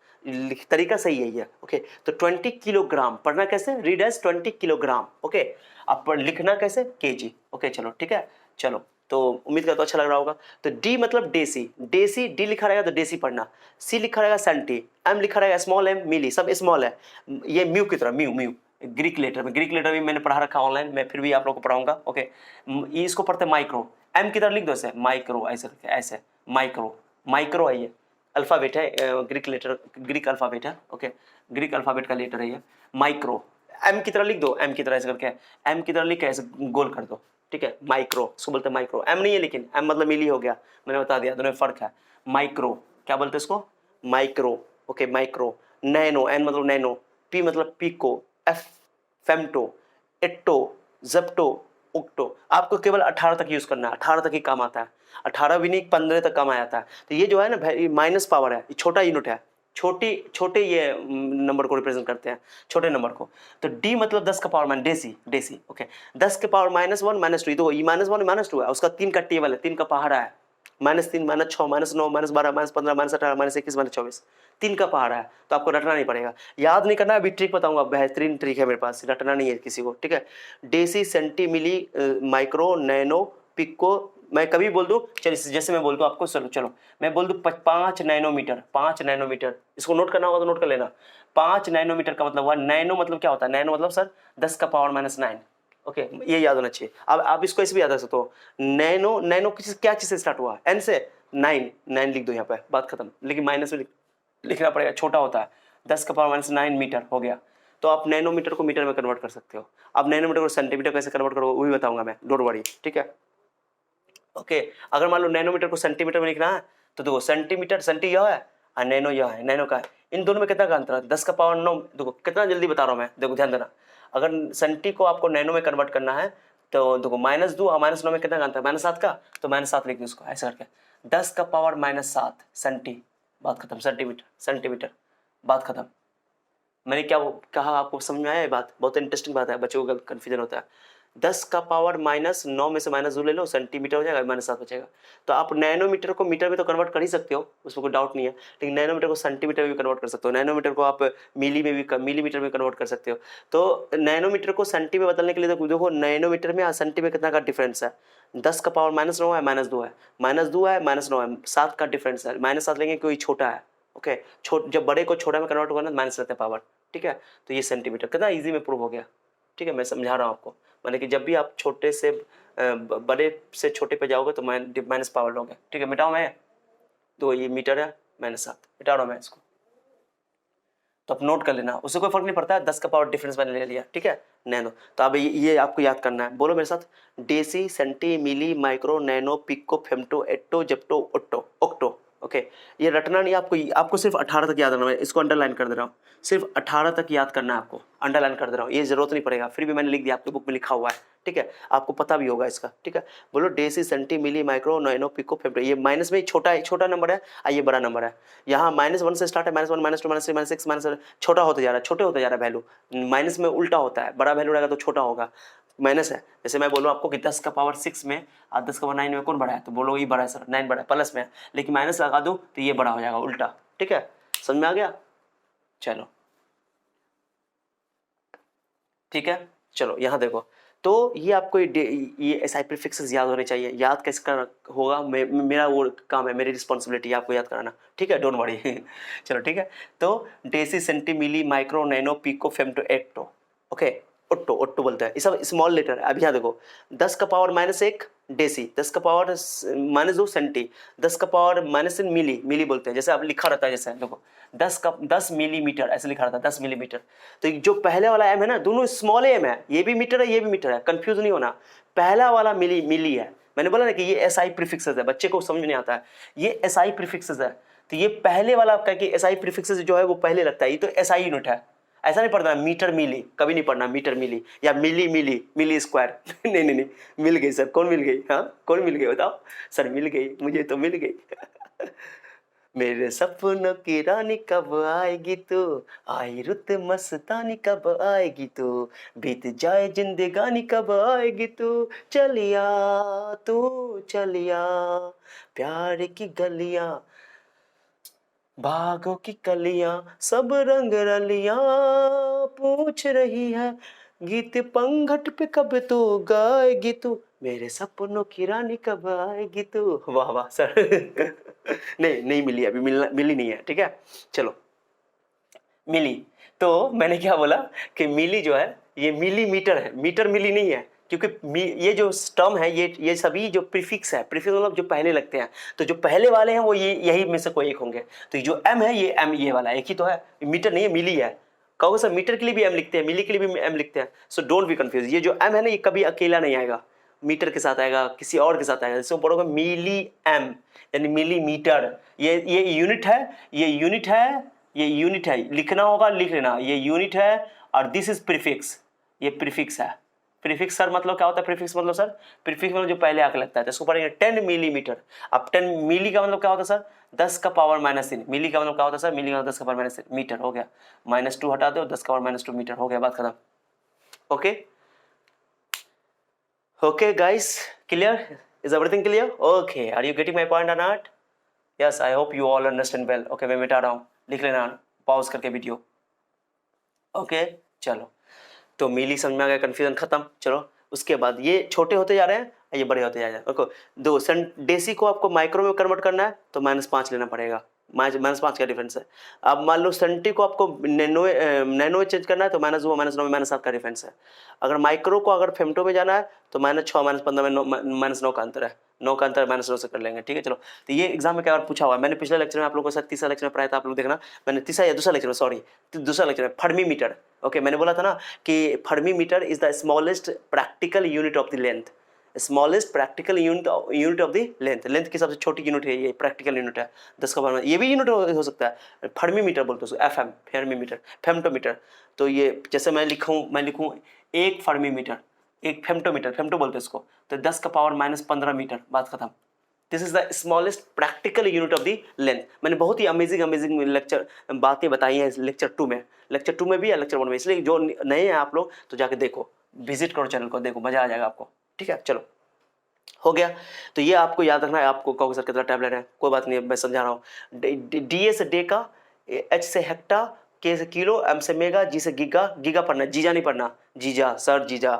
तरीका सही यही है, ओके। तो 20 किलोग्राम पढ़ना कैसे, रीड एज 20 किलोग्राम, ओके। अब लिखना कैसे, केजी, ओके। चलो ठीक है, चलो। तो उम्मीद करता हूं अच्छा लग रहा होगा। तो डी मतलब देसी, देसी डी लिखा रहेगा तो देसी पढ़ना, सी लिखा रहेगा सेंटी, एम लिखा रहेगा स्मॉल एम, मिली, सब स्मॉल है, ये म्यू की तरह, म्यू म्यू ग्रीक लेटर में, ग्रीक लेटर भी मैंने पढ़ा रखा ऑनलाइन, मैं फिर भी आप लोग को पढ़ाऊंगा, ओके। इसको पढ़ते हैं माइक्रो, एम की तरह लिख दो ऐसे, माइक्रो ऐसे ऐसे, माइक्रो, माइक्रो है ये, अल्फाबेट है, ग्रीक लेटर, ग्रीक अल्फाबेट है, ओके, ग्रीक अल्फाबेट का लेटर है ये, माइक्रो। एम की तरह लिख दो, एम की तरह ऐसे करके, एम की तरह लिख के ऐसे गोल कर दो, ठीक है। माइक्रो, इसको बोलते हैं माइक्रो, एम नहीं है, लेकिन एम मतलब मिली हो गया, मैंने बता दिया, दोनों में फर्क है। माइक्रो क्या बोलते हैं इसको, micro, okay, micro. Nano, N मतलब नैनो, पी मतलब pico, F femto, atto, zepto, yocto. आपको केवल 18 तक यूज करना है, 18 तक ही काम आता है, 18 भी नहीं 15 तक काम आ जाता है। तो ये जो है ना माइनस पावर है, ये छोटा यूनिट है, छोटे ये नंबर को रिप्रेजेंट करते हैं, छोटे नंबर को। तो डी मतलब 10 का पावर माइनस, देसी देसी, ओके। 10 के पावर -1 -2, तो ये -1 -2 है, उसका 3 का टेबल है, 3 का पहाड़ा है, -3 -6 -9 -12 -15 -18 -21 -24, 3 का पहाड़ा है। तो आपको रटना नहीं पड़ेगा, याद नहीं करना, अभी ट्रिक बताऊंगा, बेहतरीन ट्रिक है मेरे पास, रटना नहीं है किसी को, ठीक है। देसी, senti, milli, micro, nano, pico, मैं कभी बोल दूं, चलिए जैसे मैं बोल दूं आपको, चलो मैं बोल दूं 5 नैनोमीटर, 5 नैनोमीटर, इसको नोट करना होगा तो नोट कर लेना। 5 नैनोमीटर का मतलब हुआ, नैनो मतलब क्या होता है, नैनो मतलब सर 10 का पावर -9, ओके, ये याद होना चाहिए। अब आप इसको ऐसे भी याद रख सकते हो, नैनो, नैनो किस क्या चीज से स्टार्ट हुआ, एन से, 9 लिख दो यहाँ पे, बात खत्म, लेकिन माइनस में लिख, लिखना पड़ेगा, छोटा होता है। 10 का पावर -9 मीटर हो गया। तो आप नैनोमीटर को मीटर में कन्वर्ट कर सकते हो। अब नैनोमीटर को सेंटीमीटर कैसे कन्वर्ट करोगे वो भी बताऊंगा मैं, डोंट वरी, ठीक है। ओके, अगर मान लो नैनोमीटर को सेंटीमीटर में लिखना है तो देखो सेंटीमीटर, सेंटी यह है और नैनो यह है, नैनो का है। इन दोनों में कितना का अंतर है? 10 का पावर 9। देखो कितना जल्दी बता रहा हूँ मैं, देखो ध्यान देना। अगर सेंटी को आपको नैनो में कन्वर्ट करना है तो देखो -2 और -9 में कितना का अंतर है? -7 का। तो -7 लिख दो इसको ऐसे करके, 10 का पावर -7 सेंटी, बात खत्म। सेंटीमीटर, सेंटीमीटर, बात खत्म। मैंने क्या कहा आपको समझ में आया? ये बात बहुत इंटरेस्टिंग बात है, बच्चों को कन्फ्यूजन होता है। 10 का पावर -9 में से -2 ले लो, सेंटीमीटर हो जाएगा, -7 बचेगा। तो आप नैनोमीटर को मीटर में तो कन्वर्ट कर ही सकते हो, उसमें कोई डाउट नहीं है, लेकिन नैनोमीटर को सेंटीमीटर में भी कन्वर्ट कर सकते हो, नैनोमीटर को आप मिलीमीटर में कन्वर्ट कर सकते हो। तो नैनोमीटर को सेंटी में बदलने के लिए देखो नैनोमीटर में और सेंटी में कितना का डिफरेंस है? 10 का पावर -9 है, -2 है, -2 है, -9 है, 7 का डिफरेंस है। -7 लेंगे कोई छोटा है, ओके। जब बड़े को छोटा में कन्वर्ट होगा ना माइनस रहते हैं पावर, ठीक है। तो ये सेंटीमीटर कितना इजी में प्रूव हो गया, ठीक है। मैं समझा रहा हूँ आपको, माने कि जब भी आप छोटे से बड़े से छोटे पे जाओगे तो माइनस पावर लोगे, ठीक है। मिटाओ मैं, तो ये मीटर है, -7 मिटा रहा हूँ मैं इसको, तो आप नोट कर लेना, उससे कोई फर्क नहीं पड़ता है। 10 का पावर डिफरेंस मैंने ले लिया, ठीक है, नैनो। तो अब ये आपको याद करना है, बोलो मेरे साथ, deci, centi, milli, micro, nano, pico, femto, atto, zepto, ओट्टो, ओक्टो, ओके। ये रटना नहीं, आपको सिर्फ 18 तक याद रखना है। इसको अंडरलाइन कर दे रहा हूँ, सिर्फ 18 तक याद करना है आपको, अंडरलाइन कर दे रहा हूँ, ये जरूरत नहीं पड़ेगा, फिर भी मैंने लिख दिया, आपकी बुक में लिखा हुआ है, ठीक है, आपको पता भी होगा इसका, ठीक है। बोलो deci, centi, milli, micro, nano, pico, femto. ये माइनस में छोटा नंबर है और ये बड़ा नंबर है। यहाँ -1 से स्टार्ट है, -1, -2, -3, -6, -7, छोटा होता जा रहा है, छोटे होता जा रहा है वैल्यू। माइनस में उल्टा होता है, बड़ा वैल्यू रहेगा तो छोटा होगा, माइनस है। जैसे मैं बोलूँ आपको कि 10 का पावर 6 में और 10 का पावर 9 में कौन बड़ा है, तो बोलो ये बड़ा है सर, 9 बड़ा है, प्लस में है, लेकिन माइनस लगा दूँ तो ये बड़ा हो जाएगा, उल्टा, ठीक है। समझ में आ गया? चलो ठीक है, चलो यहाँ देखो, तो ये आपको ये एसआई प्रीफिक्सेस याद होने चाहिए। याद कैसे करना होगा, मेरा वो काम है, मेरी रिस्पॉन्सिबिलिटी है आपको याद कराना, ठीक है, डोंट वरी। चलो ठीक है, तो deci, centi, milli, micro, nano, pico, femto, atto, okay. ओट्टो, ओट्टो बोलते हैं, ये सब स्मॉल लेटर है। अब यहाँ देखो, 10 का पावर -1 डेसी, 10 का पावर -2 सेंटी, 10 का पावर -3 मिली, मिली बोलते हैं, जैसे अब लिखा रहता है, जैसे देखो 10 मिलीमीटर ऐसे लिखा रहता है, 10 मिलीमीटर। तो जो पहले वाला एम है ना, दोनों स्मॉल एम है, ये भी मीटर है, ये भी मीटर है, कंफ्यूज नहीं होना। पहला वाला मिली है, मैंने बोला ना कि ये एसआई प्रीफिक्सेस है, बच्चे को समझ नहीं आता है, ये एसआई प्रीफिक्सेस है। तो ये पहले वाला आपका कि एसआई प्रीफिक्सेस जो है वो पहले लगता है, ये तो एसआई यूनिट है। ऐसा नहीं पढ़ना मीटर मिली, कभी नहीं पढ़ना मीटर मिली या मिली स्क्वायर। नहीं नहीं नहीं, मिल गई सर, कौन मिल गई? हाँ, कौन मिल गई बताओ सर? मिल गई, मुझे तो मिल गई। मेरे सपनों की रानी कब आएगी तू, आई रुत मस्तानी कब आएगी तू, बीत जाए जिंदगानी कब आएगी तू, चलिया तू चलिया, प्यार की गलियां, बागों की कलियां, सब रंग रलियां पूछ रही है, गीत पंघट पे कब तू गाएगी तू, मेरे सपनों की रानी कब आएगी तू। वाह वाह सर। नहीं मिली अभी, मिली नहीं है, ठीक है। चलो मिली, तो मैंने क्या बोला कि मिली जो है ये मिलीमीटर है, मीटर मिली नहीं है, क्योंकि ये जो टर्म है ये सभी जो प्रीफिक्स है, प्रीफिक्स मतलब जो पहले लगते हैं, तो जो पहले वाले हैं वो यही में से कोई एक होंगे। तो जो एम है, ये एम ये वाला एक ही तो है, मीटर नहीं है, मिली है। कहोगे सर मीटर के लिए भी एम लिखते हैं, मिली के लिए भी एम लिखते हैं, सो डोंट बी कंफ्यूज। ये जो एम है ना, ये कभी अकेला नहीं आएगा, मीटर के साथ आएगा, किसी और के साथ आएगा। जैसे पढ़ोगे मिली एम यानी मिलीमीटर, ये यूनिट है, ये यूनिट है, ये यूनिट है, लिखना होगा, लिख लेना, ये यूनिट है, और दिस इज प्रीफिक्स, ये प्रीफिक्स है। प्रीफिक्स सर मतलब क्या होता है? प्रीफिक्स मतलब सर, प्रीफिक्स मतलब जो पहले आके लगता है, तो इसको पढ़ेंगे 10 मिलीमीटर। अब 10 मिली का मतलब क्या होता है सर? 10 का पावर -3। मिली का मतलब क्या होता है सर? मिली का 10 का पावर -3 मीटर हो गया, -2 हटा दो, 10 का पावर -2 मीटर हो गया, बात खत्म। Okay okay guys, clear? Is everything clear? Okay, are you getting my point or not? Yes, I hope you all understand well. Okay, मैं मिटा रहा हूँ, लिख लेना पॉज करके वीडियो। ओके चलो, तो मिली समझ में आ गया, कन्फ्यूजन खत्म। चलो उसके बाद ये छोटे होते जा रहे हैं, ये बड़े होते जा रहे हैं। देखो डेसी को आपको माइक्रो में कन्वर्ट करना है तो -5 लेना पड़ेगा, -5 का डिफरेंस है। अब मान लो सेंटी को आपको नैनो चेंज करना है तो -2 -9 में -7 का डिफरेंस है। अगर माइक्रो को अगर फेम्टो में जाना है तो -6 -15 में -9 का अंतर है। 9 का अंतर -9 से कर लेंगे, ठीक है। चलो, तो ये एग्जाम में क्या बार पूछा हुआ है, मैंने पिछले लेक्चर में आप लोगों को शायद तीसरा लेक्चर में पढ़ाया था, आप लोग देखना, मैंने तीसरा या दूसरा लेक्चर में, सॉरी दूसरा लेक्चर में, फर्मी मीटर। ओके, मैंने बोला था ना कि fermi metre is the smallest practical unit of the length, smallest practical unit of the length, length की सबसे छोटी यूनिट है ये, प्रैक्टिकल यूनिट है 10 का पावर, ये भी यूनिट हो सकता है। फर्मी मीटर बोलते हैं उसको, एफएम, फर्मी मीटर, फेम्टोमीटर। तो ये जैसे मैं लिखूँ एक फर्मी मीटर, एक फेम्टोमीटर, फेम्टो बोलते हैं इसको, तो 10 का पावर -15 मीटर, बात खत्म। This is the smallest practical unit of the length. मैंने बहुत ही अमेजिंग लेक्चर बातें बताई हैं लेक्चर 2 में, लेक्चर 2 में भी या लेक्चर 1 में, इसलिए जो नए हैं आप लोग तो जाके देखो, विजिट करो चैनल को, देखो मजा आ जाएगा आपको, ठीक है। चलो, हो गया। तो ये आपको याद रखना है, आपको कहोगे सर कितना टैबलेट है, कोई बात नहीं, मैं समझा रहा हूँ। डी से डेका, एच से हेक्टा, के से किलो, एम से मेगा, जी से गीगा, गीगा पढ़ना, जीजा नहीं पढ़ना, जीजा सर जीजा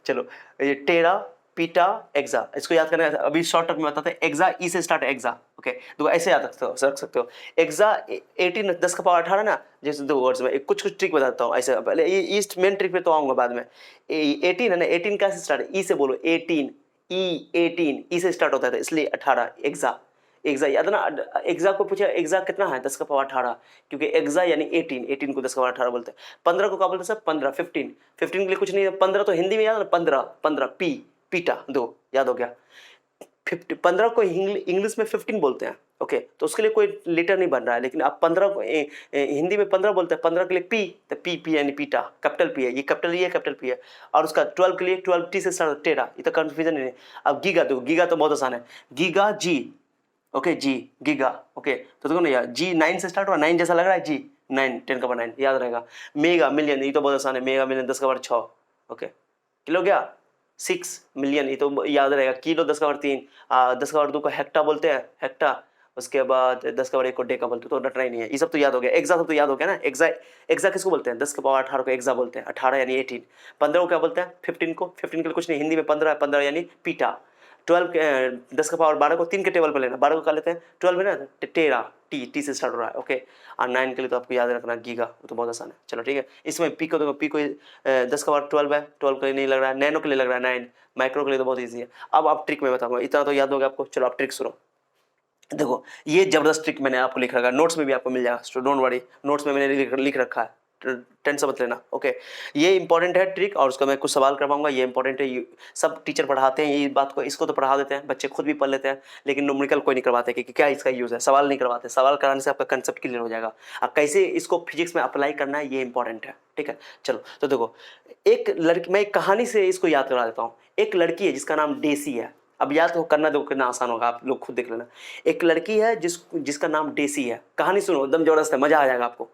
चलो, ये टेरा, पीटा, एक्सा, इसको याद करना है। अभी शॉर्ट टर्म में बताते हैं। एक्सा, ई से स्टार्ट, एक्सा, ओके, तो ऐसे याद रख सकते हो। एक्सा 18, 10 का पावर 18 ना, जैसे 2 वर्ड्स में कुछ ट्रिक बताता हूँ ऐसे, पहले ईस्ट मेन ट्रिक पे तो आऊंगा बाद में। 18 है ना, 18 कैसे स्टार्ट, ई से बोलो, 18, ई 18, ई से स्टार्ट होता था इसलिए 18, एक्सा, एक्सा याद ना। एक्सा को पूछा, एक्सा कितना है, 10 का पावर 18, क्योंकि एक्सा यानी 18, 18 को 10 का पावर 18 बोलते हैं। 15 को क्या बोलते हैं सर, 15, 15, 15 के लिए कुछ नहीं है, 15 तो हिंदी में याद है ना, 15, 15, पी, पीटा, 2, याद हो गया। 15 को इंग्लिश में 15 बोलते हैं, ओके, तो उसके लिए कोई लेटर नहीं बन रहा है, लेकिन अब 15 को हिंदी में 15 बोलते हैं, 15 के लिए पी, तो पी, पी यानी पीटा, कैपिटल पी है, ये कैपिटल ई है, कैपिटल पी है। और उसका 12 के लिए 12 टी से स्टार्ट, टेरा, ये तो कंफ्यूजन नहीं है। अब गीगा, देखो गीगा तो बहुत आसान है, गीगा जी, ओके, जी गीगा, ओके, तो देखो ना यार, जी 9 से स्टार्ट हुआ, 9 जैसा लग रहा है, जी 9, 10 का पावर 9 याद रहेगा। मेगा, मिलियन, ये तो बहुत आसान है, मेगा मिलियन 10 का पावर 6, ओके, किलो गया 6 मिलियन, ये तो याद रहेगा। किलो 10 का पावर 3, 10 का पावर 2 को हेक्टा बोलते हैं, हेक्टा। उसके बाद 10 का पावर 1 को डेका बोलते हैं, तो डटना ही नहीं है, ये सब तो याद हो गया। एक्सा सब तो याद हो गया ना, एक्सा, एक्सा किसको बोलते हैं, 10 का पावर 18 को एक्सा बोलते हैं, 18 यानी 18। 15 को क्या बोलते हैं, 15 को, 15 के लिए कुछ नहीं, हिंदी में 15 है, 15 यानी पीटा। 12 10 का पावर 12 को 3 के टेबल पर लेना, 12 को क्या लेते हैं, 12 है ना, टेरा, टी, टी से स्टार्ट हो रहा है, ओके। और 9 के लिए तो आपको याद रखना गीगा, वो तो बहुत आसान है। चलो ठीक है, इसमें पी को देखो, पी को 10 का पावर 12 है, 12 के लिए नहीं लग रहा है, नैनो के लिए लग रहा है 9, माइक्रो के लिए तो बहुत ईजी है। अब आप ट्रिक में बताऊंगा, इतना तो याद होगा आपको। चलो आप ट्रिक सुनो, देखो ये जबरदस्त ट्रिक मैंने आपको लिख रखा है, नोट्स में भी आपको मिल जाएगा, डोंट वरी, नोट्स में मैंने लिख रखा है, टेंशन मत लेना, ओके। ये इंपॉर्टेंट है ट्रिक, और उसका मैं कुछ सवाल करवाऊंगा, ये इंपॉर्टेंट है, सब टीचर पढ़ाते हैं ये बात को, इसको तो पढ़ा देते हैं, बच्चे खुद भी पढ़ लेते हैं, लेकिन न्यूमेरिकल कोई नहीं करवाते कि क्या इसका यूज़ है, सवाल नहीं करवाते, सवाल कराने से आपका कंसेप्ट क्लियर हो जाएगा। अब कैसे इसको फिजिक्स में अप्लाई करना है ये इंपॉर्टेंट है, ठीक है। चलो, तो देखो, एक लड़की, मैं एक कहानी से इसको याद करा देता हूँ। एक लड़की है जिसका नाम डेसी है, अब याद हो करना, देखो कितना आसान होगा, आप लोग खुद देख लेना। एक लड़की है जिसका नाम डेसी है, कहानी सुनो, एकदम जबरदस्त है, मजा आ जाएगा आपको।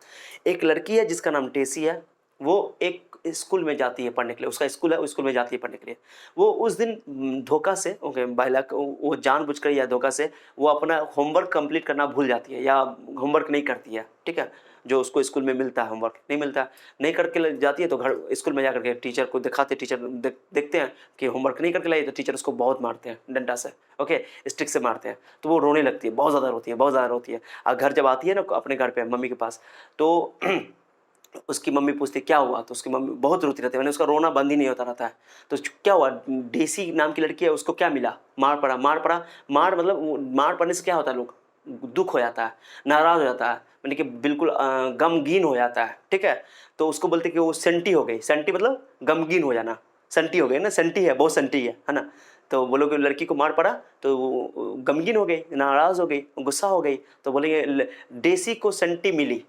एक लड़की है जिसका नाम डेसी है, वो एक स्कूल में जाती है पढ़ने के लिए, उसका स्कूल है, उस स्कूल में जाती है पढ़ने के लिए। वो उस दिन धोखा से, ओके, बाइलक, वो जानबूझकर या धोखा से वो अपना होमवर्क कंप्लीट करना भूल जाती है, या होमवर्क नहीं करती है, ठीक है, जो उसको स्कूल में मिलता है, होमवर्क नहीं मिलता, नहीं करके जाती है, तो घर स्कूल में जाकर के टीचर को दिखाते, टीचर देखते हैं कि होमवर्क नहीं करके लाई, तो टीचर उसको बहुत मारते हैं डंडा से, ओके, स्टिक से मारते हैं, तो वो रोने लगती है, बहुत ज़्यादा रोती है, बहुत ज़्यादा रोती है। और घर जब आती है ना अपने घर पे मम्मी के पास, तो उसकी मम्मी पूछती क्या हुआ, तो उसकी मम्मी बहुत रोती रहती है, मैंने उसका रोना बंद ही नहीं होता रहता है। तो क्या हुआ, डेसी नाम की लड़की है, उसको क्या मिला, मार पड़ा, मार पड़ा, मार मतलब मार पड़ने से क्या होता है, लोग दुख हो जाता है, नाराज हो जाता है, यानी कि बिल्कुल गमगीन हो जाता है, ठीक है। तो उसको बोलते कि वो सेंटी हो गई, सेंटी मतलब गमगीन हो जाना, सेंटी हो गई ना, सेंटी है, बहुत सेंटी है ना। तो बोलो कि लड़की को मार पड़ा तो वो गमगीन हो गई, नाराज हो गई, गुस्सा हो गई, तो बोलेंगे डेसी को सेंटी मिली,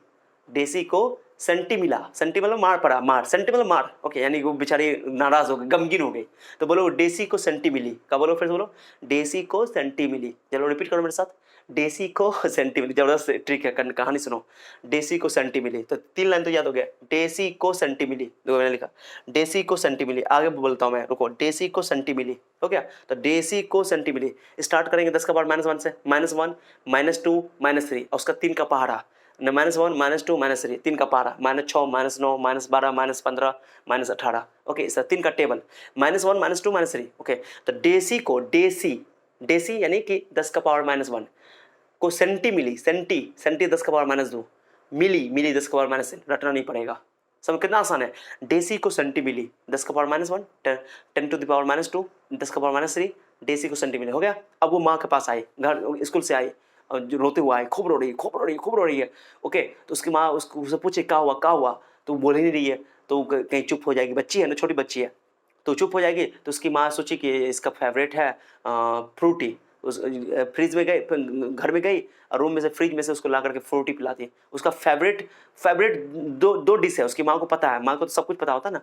डेसी को सेंटी मिला, सेंटी मतलब मार पड़ा, मार, सेंटी मतलब मार, ओके, यानी वो बेचारी नाराज हो गई, गमगीन हो गई, तो बोलो डेसी को सेंटी मिली, क्या बोलो, फिर से बोलो, डेसी को सेंटी मिली, चलो रिपीट करो मेरे साथ, डेसी को सेंटी मिली, जबरदस्त ट्रिक है, कहानी सुनो, डेसी को सेंटी मिली, तो 3 लाइन तो याद हो गया, डेसी को सेंटी मिली, देखो मैंने लिखा डेसी को सेंटी मिली, आगे बोलता हूँ मैं, रुको, डेसी को सेंटी मिली, हो गया। तो डेसी को सेंटी मिली, स्टार्ट करेंगे 10 का पावर -1 से, -1, -2, -3, और उसका 3 का पहाड़ा, -1, -2, -3, 3 का पारा, -6, -9, -12, -15, -18, ओके, सर 3 का टेबल, -1, -2, -3, ओके। तो डेसी को, डेसी, डेसी यानी कि 10 का पावर -1, को सेंटी मिली, सेंटी सेंटी 10 का पावर माइनस 2, मिली मिली 10 का पावर माइनस 3, रटना नहीं पड़ेगा। सब कितना आसान है। डेसी को सेंटी मिली 10 का power minus 1, 10 to the power minus 2, 10 का पावर माइनस 3, डेसी को सेंटी मिली। हो गया। अब वो माँ के पास आई, घर स्कूल से आई और जो रोते हुए आए, खूब रो रही है, खूब रो रही है, खूब रो रही है। ओके, तो उसकी माँ उससे पूछे क्या हुआ क्या हुआ, तो वो बोल ही नहीं रही है। तो कहीं चुप हो जाएगी, बच्ची है ना, छोटी बच्ची है, तो चुप हो जाएगी। तो उसकी माँ सोची कि इसका फेवरेट है फ्रूटी। उस फ्रिज में गई, घर में गई और रूम में से फ्रिज में से उसको ला करके फ्रूटी पिलाती। उसका फेवरेट फेवरेट दो डिश है, उसकी माँ को पता है, माँ को तो सब कुछ पता होता है ना।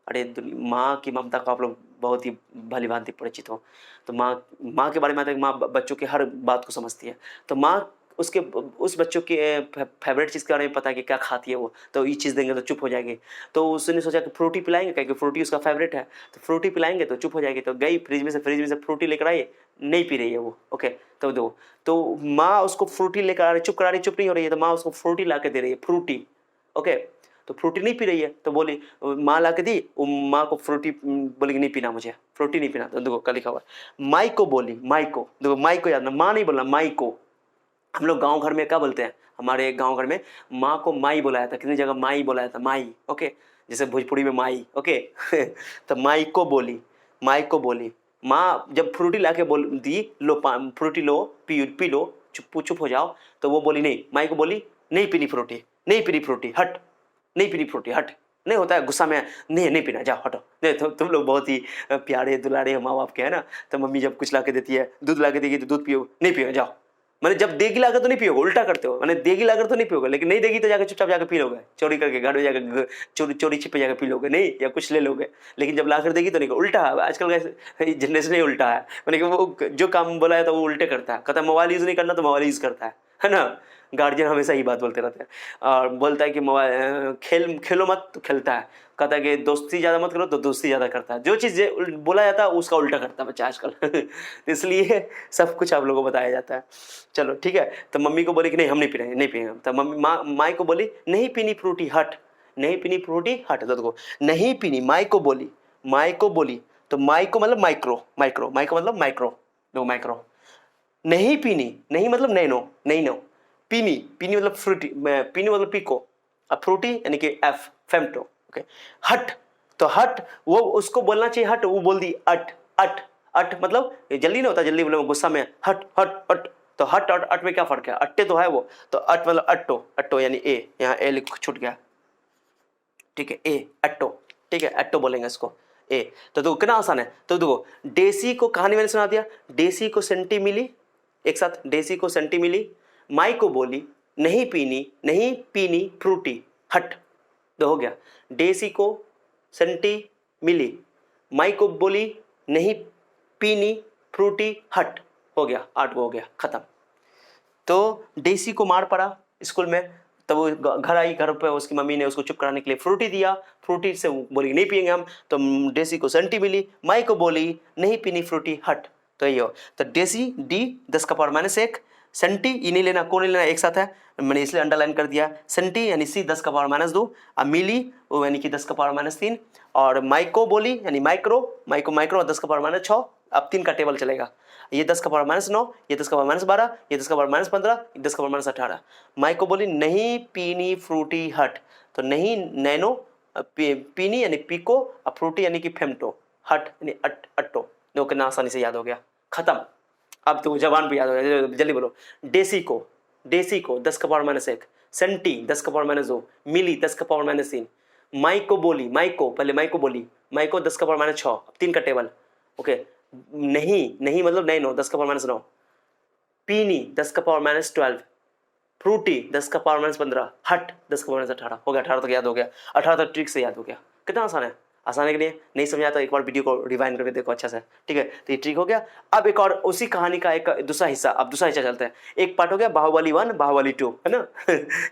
अरे माँ की ममता को आप लोग बहुत ही भली भांति परिचित हो। तो माँ माँ के बारे में आता है कि माँ बच्चों की हर बात को समझती है। तो माँ उसके उस बच्चों के फेवरेट चीज़ के बारे में पता है कि क्या खाती है वो, तो ये चीज़ देंगे तो चुप हो जाएगी। तो उसने सोचा कि फ्रूटी पिलाएंगे, क्योंकि फ्रूटी उसका फेवरेट है, तो फ्रूटी पिलाएंगे तो चुप हो जाएगी। तो गई फ्रिज में से फ्रूटी लेकर आई, नहीं पी रही है वो। ओके, तो दो, तो माँ उसको फ्रूटी लेकर आ रही, चुप करा रही, चुप नहीं हो रही है, तो माँ उसको फ्रूटी ला के दे रही है, फ्रूटी। ओके, तो फ्रूटी नहीं पी रही है, तो बोली, माँ ला के दी, वो माँ को फ्रूटी बोली कि नहीं पीना, मुझे फ्रूटी नहीं पीना। तो देखो कल लिखा हुआ माई को बोली, माई को, देखो माई को याद ना, माँ नहीं बोलना, माई को। हम लोग गांव घर में क्या बोलते हैं, हमारे गांव घर में माँ को माई बुलाया था, कितनी जगह माई बुलाया था, माई। ओके, जैसे भोजपुरी में माई। ओके तो माई को बोली, माई को बोली, माँ जब फ्रूटी ला के बोल दी, लो फ्रूटी लो, पी लो, चुप चुप हो जाओ। तो वो बोली नहीं, माई को बोली नहीं पीनी फ्रूटी, नहीं पीनी फ्रूटी, हट, नहीं पीनी फ्रूटी, हट। नहीं होता है गुस्सा में, नहीं नहीं पीना, जाओ हटो। नहीं तो तुम लोग बहुत ही प्यारे दुलारे माँ बाप के, है ना। तो मम्मी जब कुछ ला के देती है, दूध ला के देगी तो दूध पियो, नहीं पियो, जाओ। मैंने जब देगी लाकर तो नहीं पियोगे, उल्टा करते हो। मैंने देगी लाकर तो नहीं पियोगे, लेकिन नहीं देगी तो जाकर चुपचाप जाकर पी लोगे, चोरी करके घर में जाकर चोरी चोरी छिपे जाकर पी लोगे, नहीं, या कुछ ले लोगे। लेकिन जब लाकर देगी तो नहीं, उल्टा। आजकल का जनरेशन ही उल्टा है। मैंने वो जो काम बोला है तो वो उल्टे करता है, कहता है मोबाइल यूज़ नहीं करना तो मोबाइल यूज़ करता है ना। गार्जियन हमेशा ही बात बोलते रहते हैं। और बोलता है कि मोबाइल खेलो मत तो खेलता है, कहता है कि दोस्ती ज़्यादा मत करो तो दोस्ती ज़्यादा करता है। जो चीज़ बोला जाता है उसका उल्टा करता है बच्चा आजकल इसलिए सब कुछ आप लोगों को बताया जाता है। चलो ठीक है। तो मम्मी को बोली कि नहीं हम नहीं पी रहे, नहीं पिएंगे। तो मम्मी माई को बोली नहीं पीनी फ्रूटी, हट, नहीं पीनी फ्रूटी, हट। तो देखो नहीं पीनी, माई को बोली, माई को बोली, तो माई को मतलब माइक्रो, माइक्रो, माई को मतलब माइक्रो, दो माइक्रो। नहीं पीनी, नहीं मतलब नैनो, नहीं नो। पीनी, पीनी मतलब फ्रूटी, पीनी मतलब पीको। अब फ्रूटी यानी कि एफ, फेम्टो। ओके, हट, तो हट, वो उसको बोलना चाहिए हट, वो बोल दी अट, अट, अट मतलब जल्दी नहीं होता, जल्दी बोले गुस्सा में, हट हट हट। तो हट और अट में क्या फर्क है, अट्टे तो है वो, तो अट मतलब अट्टो, अट्टो यानी ए, यहाँ ए लिख छूट गया, ठीक है, ए अट्टो, ठीक है, अट्टो बोलेंगे इसको, ए। तो देखो कितना आसान है। तो देखो देसी को कहानी मैंने सुना दिया, देसी को सेंटी मिली, एक साथ, देसी को सेंटी मिली, माई को बोली नहीं पीनी, नहीं पीनी फ्रूटी, हट। तो हो गया, देसी को सेंटी मिली, माई को बोली नहीं पीनी फ्रूटी, हट। हो गया, 8 हो गया, खत्म। तो डेसी को मार पड़ा स्कूल में, तब वो घर आई, घर पे उसकी मम्मी ने उसको चुप कराने के लिए फ्रूटी दिया, फ्रूटी से वो बोली नहीं पियेंगे हम। तो डेसी को सेंटी मिली, माई को बोली नहीं पीनी फ्रूटी, हट। तो ये हो, तो डेसी डी 10 का पावर माइनस 1, सेंटी ये नहीं लेना, को नहीं लेना, एक साथ है, मैंने इसलिए अंडरलाइन कर दिया। सेंटी यानी सी 10 का पावर माइनस 2, और मिली वो यानी कि 10 का पावर माइनस 3, और माइको बोली यानी माइक्रो, माइको माइक्रो 10 का पावर माइनस 6। अब 3 का टेबल चलेगा, ये 10 का पावर माइनस 9, ये 10 का पावर माइनस 12, ये 10 का पावर माइनस 15, ये 10 का पावर माइनस 18। माइको बोली नहीं पीनी फ्रूटी, हट। तो नहीं नैनो, पीनी यानी पीको, और फ्रूटी यानी कि फेम्टो, हट यानी अट्टो। देखो कितना आसानी से याद हो गया, खत्म। अब तो जबान पे याद हो गया, जल्दी बोलो। डेसी को, डेसी को 10 का पावर माइनस 1, सेंटी 10 का पावर माइनस 2, मिली 10 का पावर माइनस 3, माइको बोली, माइको पहले माइको बोली, माइको 10 का पावर माइनस 6, 3 का टेबल। ओके, नहीं, नहीं मतलब नहीं नो, 10 का पावर माइनस 9, पीनी 10 का पावर माइनस 12, फ्रूटी 10 का पावर माइनस 15, हट 10 का पावर माइनस 18। हो गया, 18 तक याद हो गया, 18 तक ट्रिक से याद हो गया। कितना आसान है, आसान है कि नहीं? नहीं समझा तो एक बार वीडियो को रिवाइंड करके देखो अच्छा से, ठीक है। तो ये ट्रिक हो गया। अब एक और उसी कहानी का एक दूसरा हिस्सा, अब दूसरा हिस्सा चलते हैं। एक पार्ट हो गया बाहुबली 1, बाहुबली 2, है ना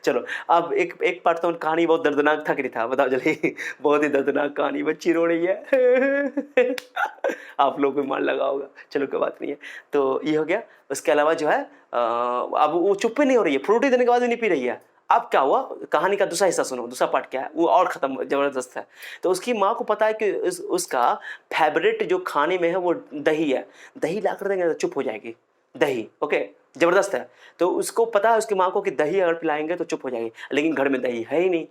चलो अब एक पार्ट, तो कहानी बहुत दर्दनाक था कि नहीं था, बताओ जल्दी बहुत ही दर्दनाक कहानी, बच्ची रो रही है आप लोग को मान लगा होगा, चलो कोई बात नहीं है। तो ये हो गया। उसके अलावा जो है अब वो चुप ही नहीं हो रही है, फ्रूटी देने के बाद भी नहीं पी रही है। अब क्या हुआ, कहानी का दूसरा हिस्सा सुनो, दूसरा पार्ट क्या है वो और खत्म जबरदस्त है। तो उसकी माँ को पता है कि उसका फेवरेट जो खाने में है वो दही है, दही ला कर देंगे तो चुप हो जाएगी, दही। ओके, ज़बरदस्त है। तो उसको पता है उसकी माँ को कि दही अगर पिलाएंगे तो चुप हो जाएगी, लेकिन घर में दही है ही नहीं।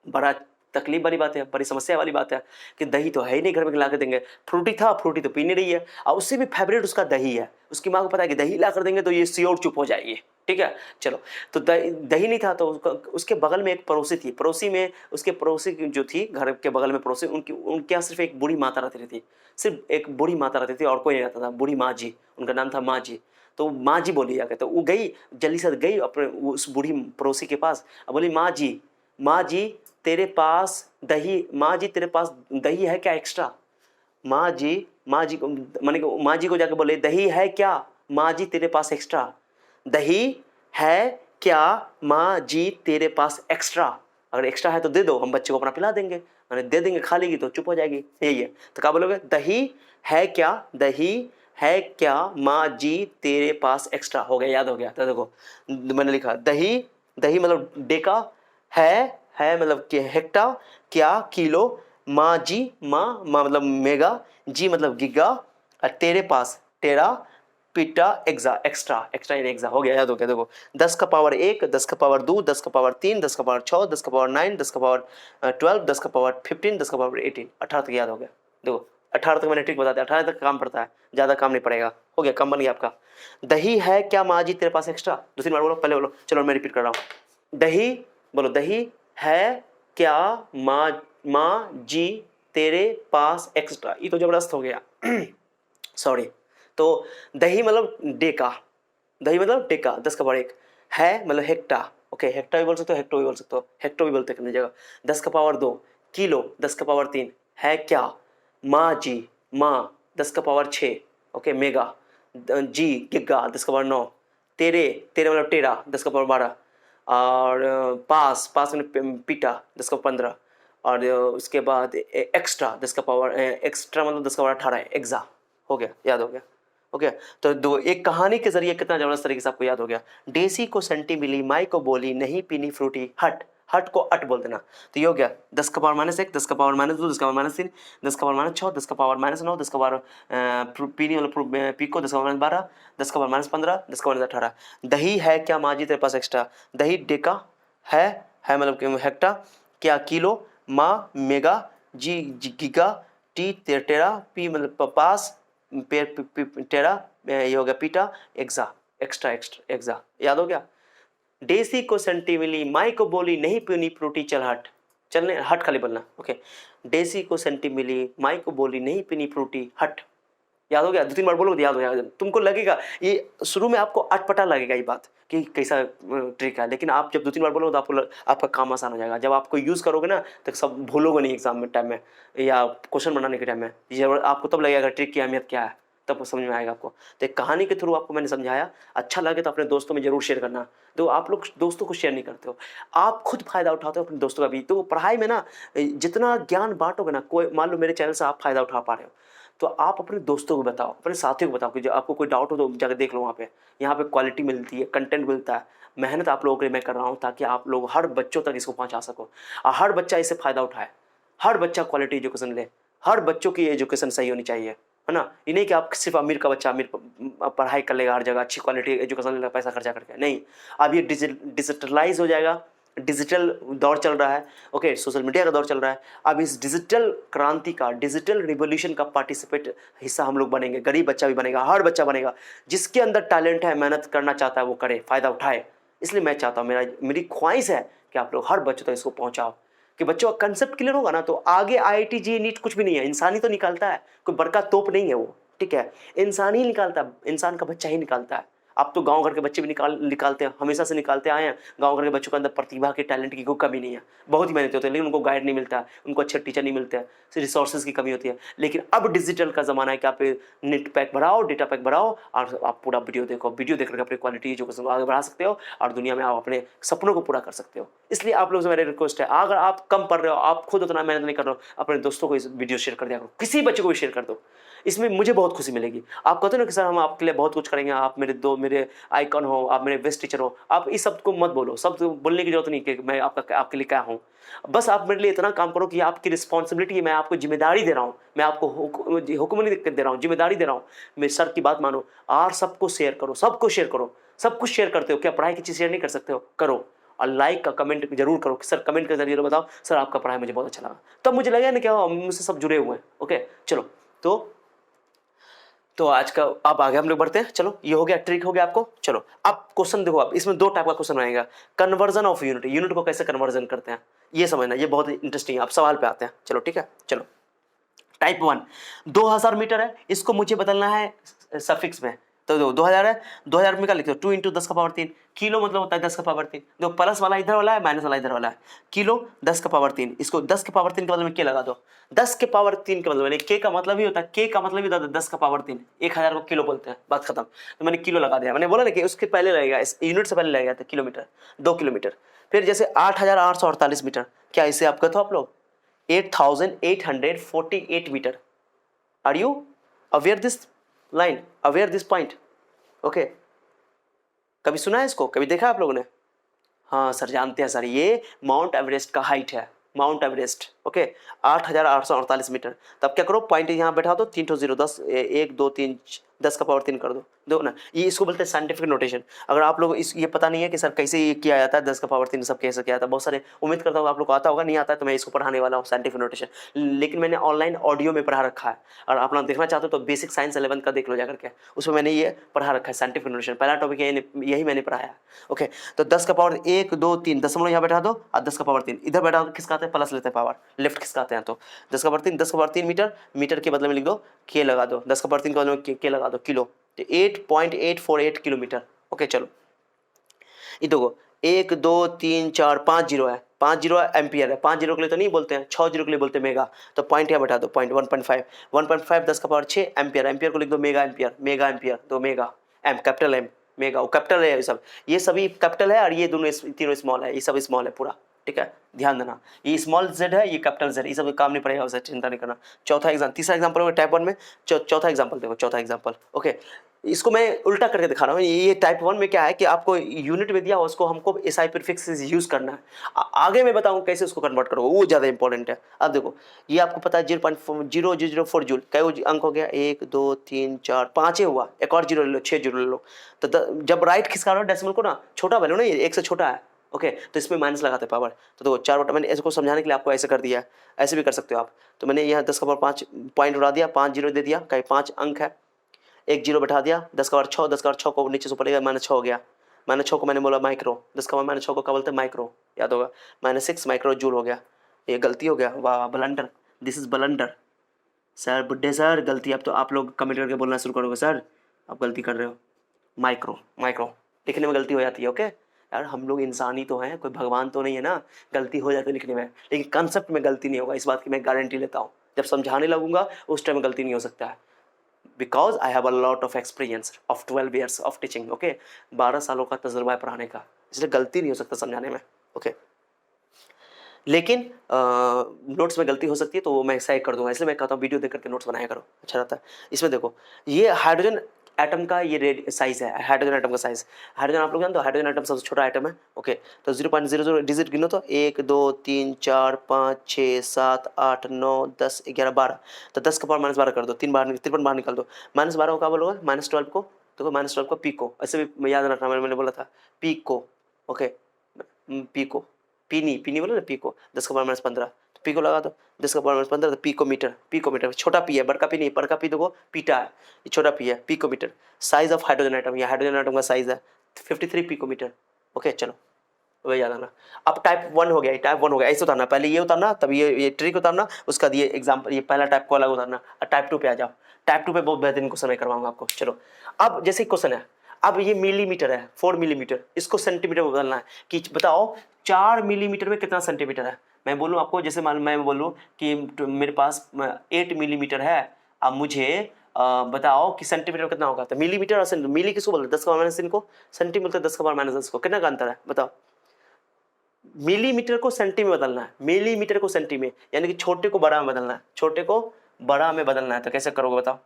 बड़ा तकलीफ वाली बात है, बड़ी समस्या वाली बात है कि दही तो है ही नहीं घर में, ला के देंगे। फ्रूटी था, फ्रूटी तो पी नहीं रही है, और उससे भी फेवरेट उसका दही है। उसकी माँ को पता है कि दही ला कर देंगे तो ये श्योर चुप हो जाएगी। ठीक है, चलो। तो दही नहीं था, तो उसके बगल में एक पड़ोसी थी। पड़ोसी में उसके पड़ोसी जो थी, घर के बगल में पड़ोसी, उनके यहाँ सिर्फ एक बूढ़ी माता रहती थी। सिर्फ एक बूढ़ी माता रहती थी और कोई नहीं रहता था। बूढ़ी माँ जी, उनका नाम था माँ जी। तो माँ जी बोली जाके, तो वो गई, जल्दी से गई अपने उस बूढ़ी पड़ोसी के पास और बोली, माँ जी, माँ जी तेरे पास दही, माँ जी तेरे पास दही है क्या एक्स्ट्रा? माँ जी को माने माँ जी को जाके बोले, दही है क्या माँ जी तेरे पास एक्स्ट्रा? दही है क्या माँ जी तेरे पास एक्स्ट्रा? अगर एक्स्ट्रा है तो दे दो, हम बच्चे को अपना पिला देंगे। मैंने दे देंगे, खा लेगी तो चुप हो जाएगी। यही है। तो क्या बोलोगे? दही है क्या, दही है क्या माँ जी तेरे पास एक्स्ट्रा? हो गया, याद हो गया। तो देखो मैंने लिखा दही, दही मतलब डेका, है मतलब कि हेक्टा, क्या किलो, माँ जी, माँ मतलब मेगा, जी मतलब गिगा, और तेरे पास टेरा, पीटा एक्सा, एक्स्ट्रा, एक्स्ट्रा इन एक्सा। हो गया, याद हो गया। देखो 10 का पावर 1, 10 का पावर 2, 10 का पावर 3, 10 का पावर 6, 10 का पावर 9, 10 का पावर 12, 10 का पावर 15, 10 का पावर 18, 18 तक याद हो गया। देखो 18 तक मैंने ट्रिक बता दिया, 18 तक काम पड़ता है, ज़्यादा काम नहीं पड़ेगा। हो गया, काम बन गया आपका। दही है क्या माँ जी तेरे पास एक्स्ट्रा? दूसरी बार बोलो, पहले बोलो, चलो मैं रिपीट कर रहा हूँ। दही, बोलो दही है क्या माँ जी तेरे पास एक्स्ट्रा? ये तो जबरदस्त हो गया। सॉरी। तो दही मतलब डेका, दही मतलब डेका, 10 का पावर 1, है मतलब हेक्टा। ओके, हेक्टा भी बोल सकते हो, हेक्टो भी बोल सकते हो, हेक्टो भी बोलते हैं अपनी जगह। 10 का पावर 2 किलो, 10 का पावर 3 है क्या माँ जी, माँ 10 का पावर 6, ओके मेगा, जी गिगा 10 का पावर 9, तेरे, तेरे मतलब टेरा 10 का पावर 12, और पास, पास में पीटा 10 का 15, और उसके बाद एक्स्ट्रा 10 का पावर, एक्स्ट्रा मतलब 10 का पावर 18 एक्सा। हो गया, याद हो गया। ओके, तो दो एक कहानी के जरिए कितना जबरदस्त तरीके से आपको याद हो गया। डेसी को सेंटी मिली, माई को बोली नहीं पीनी फ्रूटी, हट, हट को अट बोल देना। तो ये हो गया 10 का पावर -1, 10 का पावर -2, 10 का पावर -3, 10 का पावर -6, 10 का पावर -9, 10 का पावर पीनी मतलब पीको 10 का पावर -12, 10 का पावर -15, 10 का पावर 18। दही है क्या माँ जी तेरे पास एक्स्ट्रा? दही डेका, है मतलब हेक्टा, क्या किलो, माँ मेगा, जी गिगा, टी टेरा, पी मतलब पास, टेरा, ये हो गया पीटा, एक्सा, एक्स्ट्रा एक्स्ट्रा एक्सा। याद हो गया। डेसी को सेंटी मिली, माई को बोली नहीं पीनी फ्रूटी, चल हट, चलने हट खाली बोलना। ओके, डेसी को सेंटी मिली, माई को बोली नहीं पीनी फ्रूटी, हट। याद हो गया। 2-3 बार बोलोगे तो याद हो जाएगा। तुमको लगेगा ये शुरू में आपको अटपटा लगेगा ये बात कि कैसा ट्रिक है, लेकिन आप जब 2-3 बार बोलोगे तो आपका काम आसान हो जाएगा। जब आपको यूज़ करोगे ना तो सब भूलोगे नहीं एग्जाम में टाइम में या क्वेश्चन बनाने के टाइम में। ये आपको तब लगेगा ट्रिक की अहमियत क्या है, तब समझ में आएगा आपको। तो एक कहानी के थ्रू आपको मैंने समझाया। अच्छा लगे तो अपने दोस्तों में जरूर शेयर करना। तो आप लोग दोस्तों को शेयर नहीं करते हो, आप खुद फायदा उठाते हो अपने दोस्तों का भी। तो पढ़ाई में ना जितना ज्ञान बांटोगे ना, कोई मान लो मेरे चैनल से आप फायदा उठा पा रहे हो तो आप अपने दोस्तों को बताओ, अपने साथियों को बताओ कि जो आपको कोई डाउट हो तो जाकर देख लो। वहाँ पे यहाँ पे क्वालिटी मिलती है, कंटेंट मिलता है। मेहनत आप लोगों के लिए मैं कर रहा हूँ ताकि आप लोग हर बच्चों तक इसको पहुँचा सको और हर बच्चा इससे फ़ायदा उठाए, हर बच्चा क्वालिटी एजुकेशन ले, हर बच्चों की एजुकेशन सही होनी चाहिए, है ना। ये नहीं कि आप सिर्फ अमीर का बच्चा अमीर पढ़ाई कर लेगा हर जगह, अच्छी क्वालिटी एजुकेशन लेगा पैसा खर्चा करके, नहीं। अब ये डिजिटलाइज हो जाएगा, डिजिटल दौर चल रहा है। ओके, सोशल मीडिया का दौर चल रहा है। अब इस डिजिटल क्रांति का, डिजिटल रिवोल्यूशन का पार्टिसिपेट हिस्सा हम लोग बनेंगे। गरीब बच्चा भी बनेगा, हर बच्चा बनेगा। जिसके अंदर टैलेंट है, मेहनत करना चाहता है वो करे, फ़ायदा उठाए। इसलिए मैं चाहता हूँ, मेरी ख्वाहिश है कि आप लोग हर बच्चों तक इसको पहुँचाओ कि बच्चों का कंसेप्ट क्लियर होगा ना तो आगे IIT JEE नीट कुछ भी नहीं है, इंसान ही तो निकालता है। कोई बड़का तोप नहीं है वो, ठीक है, इंसान ही निकालता है, इंसान का बच्चा ही निकालता है। अब तो गांव घर के बच्चे भी निकालते हैं, हमेशा से निकालते आए हैं। गांव घर के बच्चों के अंदर प्रतिभा के टैलेंट की कोई कमी नहीं है, बहुत ही मेहनत होते हैं, लेकिन उनको गाइड नहीं मिलता है, उनको अच्छे टीचर नहीं मिलते हैं, रिसोर्सेज की कमी होती है। लेकिन अब डिजिटल का ज़माना है कि आप नेट पैक भराओ, डेटा पैक भराओ और आप पूरा वीडियो देखो, वीडियो देख करके अपनी क्वालिटी एजुकेशन को आगे बढ़ा सकते हो और दुनिया में आप अपने सपनों को पूरा कर सकते हो। इसलिए आप लोगों से मेरी रिक्वेस्ट है, अगर आप कम पढ़ रहे हो, आप खुद उतना मेहनत नहीं कर रहे हो, अपने दोस्तों को इस वीडियो शेयर कर दिया करो, किसी बच्चे को भी शेयर कर दो, इसमें मुझे बहुत खुशी मिलेगी। आप कहते हो ना कि सर हम आपके लिए बहुत कुछ करेंगे, आप मेरे आइकन हो, आप मेरे बेस्ट टीचर हो, आप इस शब्द को मत बोलो। शब्द बोलने की जरूरत नहीं कि मैं आपके लिए क्या हूँ। बस आप मेरे लिए इतना काम करो कि आपकी रिस्पॉन्सिबिलिटी है, मैं आपको जिम्मेदारी दे रहा हूँ, मैं आपको हुक्म नहीं दे रहा हूँ, जिम्मेदारी दे रहा हूँ। मेरे सर की बात मानो और सबको शेयर करो, सबको शेयर करो। सब कुछ शेयर करते हो क्या? पढ़ाई की चीज़ शेयर नहीं कर सकते हो? करो। और लाइक का कमेंट जरूर करो कि सर कमेंट के जरिए बताओ सर आपका पढ़ाई मुझे बहुत अच्छा लगा। तब मुझे लगा ना क्या मुझसे सब जुड़े हुए हैं। ओके चलो, तो आज का आप आगे हम लोग बढ़ते हैं। चलो ये हो गया, ट्रिक हो गया आपको। चलो अब क्वेश्चन देखो, आप इसमें दो टाइप का क्वेश्चन आएगा। कन्वर्जन ऑफ यूनिट, यूनिट को कैसे कन्वर्जन करते हैं ये समझना, ये बहुत इंटरेस्टिंग है। आप सवाल पे आते हैं। चलो ठीक है। चलो टाइप 1 2000 मीटर है, इसको मुझे बदलना है सफिक्स में। तो 2000 है, 2000 में क्या लिखते हो? 2 इंटू 10 का पावर 3। किलो मतलब होता है 10 का पावर 3। देखो प्लस वाला इधर वाला है, माइनस वाला इधर वाला है। किलो 10 का पावर 3, इसको 10 के पावर 3 के बदले में के लगा दो। 10 के पावर 3 के बदले में के का मतलब ही होता है, के का मतलब ही होता है 10 का पावर 3। 1000 को किलो बोलते हैं, बात खत्म। तो मैंने किलो लगा दिया। मैंने बोला ना कि उसके पहले लगेगा, इस यूनिट से पहले लगेगा तो किलोमीटर, 2 किलोमीटर। फिर जैसे 8848 मीटर, क्या इसे आप कहते हो आप लोग 8848 metre. Are you aware this line, aware this point? Okay, कभी सुना है इसको, कभी देखा आप लोगों ने? हाँ सर जानते हैं सर, ये माउंट एवरेस्ट का हाइट है, माउंट एवरेस्ट। Okay 8848 metre. तब क्या करो, पॉइंट यहाँ बैठा दो, 3 0 10 1 2 3 10 का पावर 3 कर दो, दो ना। ये इसको बोलते हैं साइंटिफिक नोटेशन। अगर आप लोग इस ये पता नहीं है कि सर कैसे ये किया जाता है, 10 का पावर 3 सब कैसे किया जाता है, बहुत सारे उम्मीद करता हूँ आप लोग को आता होगा, नहीं आता है तो मैं इसको पढ़ाने वाला हूँ साइंटिफिक नोटेशन। लेकिन मैंने ऑनलाइन ऑडियो में पढ़ा रखा है, और आप लोग देखना चाहते हो तो बेसिक साइंस 11 का देख लो जाकर के, उसमें मैंने ये पढ़ा रखा है साइंटिफिक नोटेशन। पहला टॉपिक यही मैंने पढ़ाया। ओके तो 10 का पावर 1 2 3 दशमलव यहाँ बैठा दो, और 10 का पावर 3 इधर बैठा दो। किसका आता है? प्लस लेते हैं पावर, लेफ्ट किसका आते हैं? तो 10 का पावर 3, 10 का पावर 3 मीटर, मीटर के बदले में लिख दो के लगा दो, 10 का पावर 3 के बदले में के लगा दो, किलो, तो 8.848 किलोमीटर। ओके चलो ये देखो 1 2 3 4 5 जीरो है, 5 जीरो एम्पियर है। 5 जीरो के लिए तो नहीं बोलते हैं, 6 जीरो के लिए बोलते हैं मेगा। तो पॉइंट यहाँ बैठा दो, पॉइंट 1.5 10 का पावर 6 एम्पियर, एम्पियर को लिख दो मेगा एम्पियर, मेगा एम्पियर दो mega, M capital M, mega वो कैपिटल है। ये सभी कैपिटल है, और ये दोनों तीनों स्मॉल है, ये सब स्मॉल है पूरा। ठीक है ध्यान देना, ये स्मॉल जेड है, ये कैपिटल जेड, ये सब काम नहीं पड़ेगा, उसे चिंता नहीं करना। चौथा एग्जाम, तीसरा एग्जाम्पल होगा टाइप 1 में। चौथा एग्जाम्पल देखो, चौथा एग्जाम्पल। ओके इसको मैं उल्टा करके दिखा रहा हूँ। ये टाइप 1 में क्या है कि आपको यूनिट में दिया, उसको हमको एसआई प्रीफिक्स यूज करना है। आगे मैं बताऊँ कैसे उसको कन्वर्ट करोगे, वो ज़्यादा इंपॉर्टेंट है। अब देखो ये आपको पता है 0.0004 जूल, कई अंक हो गया? 1 2 3 4 5 हुआ, एक और जीरो ले लो, 6 जीरो ले लो। तो जब राइट खिसका रहे हो डेसिमल को ना, छोटा वैल्यू ना, ये 1 से छोटा है। ओके तो इसमें माइनस लगाते हैं पावर। तो देखो 4 बटा, मैंने इसको समझाने के लिए आपको ऐसे कर दिया है, ऐसे भी कर सकते हो आप। तो मैंने यहाँ 10 का पावर 5 पॉइंट उड़ा दिया, 5 जीरो दे दिया, कहीं 5 अंक है, एक जीरो बैठा दिया, 10 का पावर 6, 10 का पावर 6 को नीचे से ऊपर लेगा, -6 हो गया। -6 को मैंने बोला माइक्रो, 10 का पावर -6 को क्या बोलते हैं? माइक्रो, याद होगा। -6 माइक्रो जूल हो गया। ये गलती हो गया, वाह blunder, this is blunder. Sir बुड्ढे सर गलती, अब तो आप लोग कमेंट करके बोलना शुरू करोगे सर आप गलती कर रहे हो। माइक्रो, माइक्रो लिखने में गलती हो जाती है। ओके यार हम लोग इंसान ही तो हैं, कोई भगवान तो नहीं है ना, गलती हो जाती है लिखने में, लेकिन कंसेप्ट में गलती नहीं होगा, इस बात की मैं गारंटी लेता हूँ। जब समझाने लगूंगा उस टाइम गलती नहीं हो सकता है, because I have a lot of experience of 12 years of teaching. Okay 12 सालों का तजुर्बा है पढ़ाने का, इसलिए गलती नहीं हो सकता समझाने में। ओके लेकिन नोट्स में गलती हो सकती है, तो वो मैं सही कर दूंगा, इसलिए मैं कहता हूँ वीडियो देख करके नोट्स बनाया करो, अच्छा रहता है। इसमें देखो ये हाइड्रोजन एटम का ये रेड साइज है, हाइड्रोजन एटम का साइज। हाइड्रोजन आप लोग जानते हो, हाइड्रोजन एटम सबसे छोटा एटम है। ओके तो 0.00 डिजिट गिनो तो 1 2 3 4 5 6 7 8 9 10 11 12। तो 10 का पावर -12 कर दो, 53 बाहर निकाल दो। -12 को क्या बोलोगे? -12 को, देखो -12 को पीको, ऐसे भी याद रखना, मैंने बोला था पीको। ओके पीको, पीनी बोले ना, पीको। 10 का पावर -15 तो पीको लगा दो, 10 का पावर -15 तो पीको मीटर, छोटा पी है, बड़का पी नहीं, बड़का पी देखो पीटा है, ये छोटा पी है, pico metre. Size of hydrogen atom, ये हाइड्रोजन एटम का साइज है 53 पीको मीटर। ओके चलो वही याद आना। अब टाइप 1 हो गया, टाइप 1 हो गया, ऐसे उतारना, पहले ये उतारना, तब ये ट्रिक उतारना, उसका ये एग्जाम्पल, ये पहला टाइप को अलग उतारना। और टाइप 2 पे आ जाओ, टाइप 2 पे बहुत बेहतरीन क्वेश्चन मैं करवाऊंगा आपको। चलो अब जैसे क्वेश्चन है, अब ये मिलीमीटर है, 4 मिलीमीटर, इसको सेंटीमीटर में बदलना है कि बताओ 4 मिलीमीटर में कितना सेंटीमीटर है। मैं बोलूँ आपको, जैसे मान मैं बोलूँ कि मेरे पास 8 मिलीमीटर है, अब मुझे बताओ कि सेंटीमीटर में कितना होगा। तो मिलीमीटर और मिली किसको बोलते हैं? 10 का पावर -3 को, सेंटीमीटर 10 का पावर -10 को, कितना का अंतर है बताओ। मिलीमीटर को सेंटी में बदलना है, मिलीमीटर को सेंटी में, यानी कि छोटे को बड़ा में बदलना है, छोटे को बड़ा में बदलना है। तो कैसे करोगे बताओ?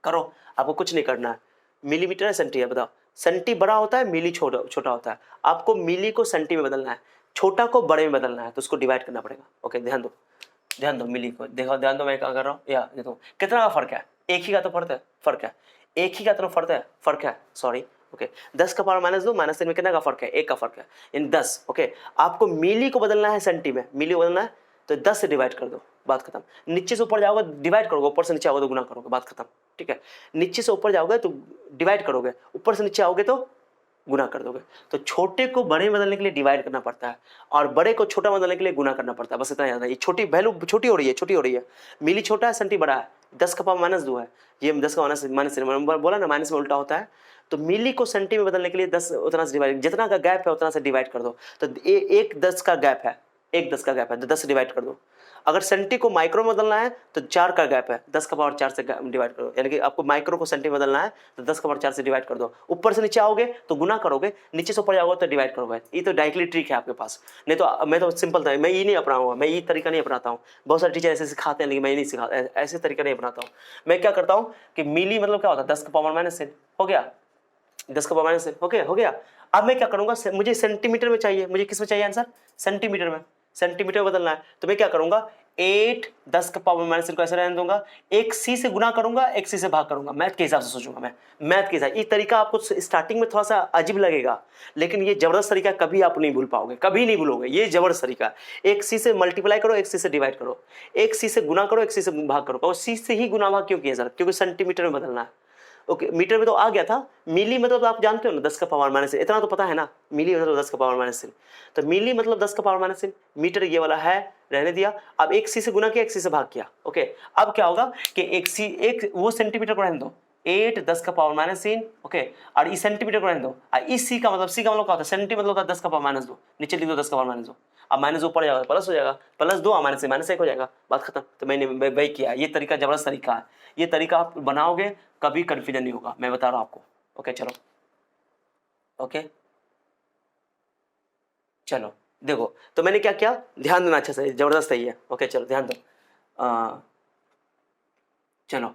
करो, आपको कुछ नहीं करना है, मिलीमीटर है सेंटी है, बताओ। सेंटी बड़ा होता है, मिली छोटा छोटा होता है। आपको मिली को सेंटी में बदलना है, छोटा को बड़े में बदलना है, तो उसको डिवाइड करना पड़ेगा। ओके ध्यान दो, ध्यान दो, मिली को देखो, ध्यान दो मैं क्या कर रहा हूँ। या देखो कितना का फर्क है, एक ही का तो फर्क है, एक ही का तो फर्क है सॉरी। ओके 10 का पावर -2 -3 में कितना का फर्क है, एक का फर्क है इन 10। ओके आपको मिली को बदलना है सेंटी में, मिली को बदलना है तो 10 से डिवाइड कर दो, बात खत्म। नीचे से ऊपर जाओगे डिवाइड करोगे, ऊपर से नीचे आओगे तो गुना करोगे, बात खत्म। ठीक है, नीचे से ऊपर जाओगे तो डिवाइड करोगे, ऊपर से नीचे आओगे तो गुना कर दोगे। तो छोटे को बड़े में बदलने के लिए डिवाइड करना पड़ता है और बड़े को छोटा में बदलने के लिए गुना करना पड़ता है, बस इतना याद है। ये छोटी वैल्यू छोटी हो रही है, मिली छोटा है सेंटी बड़ा है, 10 का पावर -2 है, ये 10 का माइनस बोला ना, माइनस में उल्टा होता है। तो मिली को सेंटी में बदलने के लिए 10 उतना से डिवाइड, जितना का गैप है उतना से डिवाइड कर दो। तो एक 10 का गैप है, एक 10 का गैप है तो 10 से डिवाइड कर दो। अगर सेंटी को माइक्रो में बदलना है तो 4 का गैप है, 10 का पावर 4 से डिवाइड करो, यानी कि आपको माइक्रो को सेंटी में बदलना है तो 10 का पावर 4 से डिवाइड कर दो। ऊपर से नीचे आओगे तो गुना करोगे, नीचे से ऊपर जाओगे तो डिवाइड करोगे। ये तो डायरेक्टली ट्रिक है आपके पास, नहीं तो मैं तो सिंपल था, मैं ये नहीं अपनाऊंगा, मैं ये तरीका नहीं अपनाता हूँ। बहुत सारे टीचर ऐसे सिखाते हैं लेकिन मैं ये नहीं सिखाता, ऐसे तरीका नहीं अपनाता हूँ। मैं क्या करता हूँ कि मिली मतलब क्या होता है, 10 का पावर -3 हो गया, 10 का पावर -3 ओके हो गया। अब मैं क्या करूंगा, मुझे सेंटीमीटर में चाहिए, मुझे किस में चाहिए आंसर, सेंटीमीटर में, सेंटीमीटर में बदलना है। तो मैं क्या करूंगा, 8 10 का पावर -3 को ऐसे रहने दूंगा, एक सी से गुना करूंगा, एक सी से भाग करूंगा, मैथ के हिसाब से सोचूंगा मैं, मैथ के हिसाब। ये तरीका आपको स्टार्टिंग में थोड़ा सा अजीब लगेगा लेकिन ये जबरदस्त तरीका, कभी आप नहीं भूल पाओगे, कभी नहीं भूलोगे, ये जबरदस्त तरीका। एक सी से मल्टीप्लाई करो, एक सी से डिवाइड करो, एक सी से गुना करो, एक सी से भाग करो। और सी से ही गुना भाग क्यों किया सर, क्योंकि सेंटीमीटर में बदलना है। ओके मीटर में तो आ गया था, मिली मतलब तो आप जानते हो ना, 10 का पावर -3, इतना तो पता है ना, मिली मतलब 10 का पावर -3, तो मिली मतलब 10 का पावर -3, मीटर ये वाला है, रहने दिया। अब एक सी से गुना किया, एक सी से भाग किया। ओके अब क्या होगा कि एक वो सेंटीमीटर को रहने दो, 8 10 का पावर -3 ओके, और इस सेंटीमीटर को रहने दो। इस सी का मतलब क्या होता है, सेंटी मतलब होता है 10 का पावर -2, नीचे लिख दो 10 का पावर -2, अब माइनस ऊपर जाएगा प्लस हो जाएगा, +2 -1 हो जाएगा, बात खत्म। तो मैंने वही किया, ये तरीका जबरदस्त तरीका है, ये तरीका आप बनाओगे कभी कंफ्यूजन नहीं होगा, मैं बता रहा हूं आपको। ओके चलो, ओके चलो देखो, तो मैंने क्या किया, ध्यान देना अच्छे से, जबरदस्त है ये। ओके चलो ध्यान दो, चलो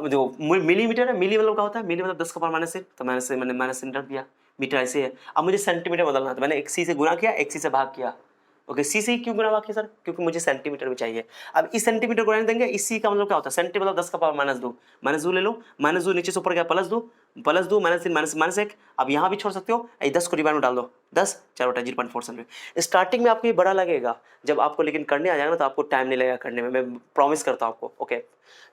देखो मिलीमीटर है, मिली मतलब क्या होता है, मिली मतलब 10 का पावर -3, तो मैंने से मैंने माइनस रख दिया, मीटर ऐसे है। अब मुझे सेंटीमीटर बदलना है तो मैंने एक सी से गुना किया, एक सी से भाग किया। ओके सी से क्यों गुना भाग किया सर, क्योंकि मुझे सेंटीमीटर में चाहिए। अब इस सेंटीमीटर को रहने देंगे, इस सी का मतलब क्या होता है, सेंटी मतलब 10 का पावर -2 ले लो, -2 नीचे से ऊपर गया +2 -3 -1। अब यहाँ भी छोड़ सकते हो, 10 को डिवाइड में डाल दो, 10 4 बटा 0.47। स्टार्टिंग में आपको ये बड़ा लगेगा, जब आपको लेकिन करने आ जाएगा ना तो आपको टाइम नहीं लगेगा करने में, मैं प्रॉमिस करता हूँ आपको। ओके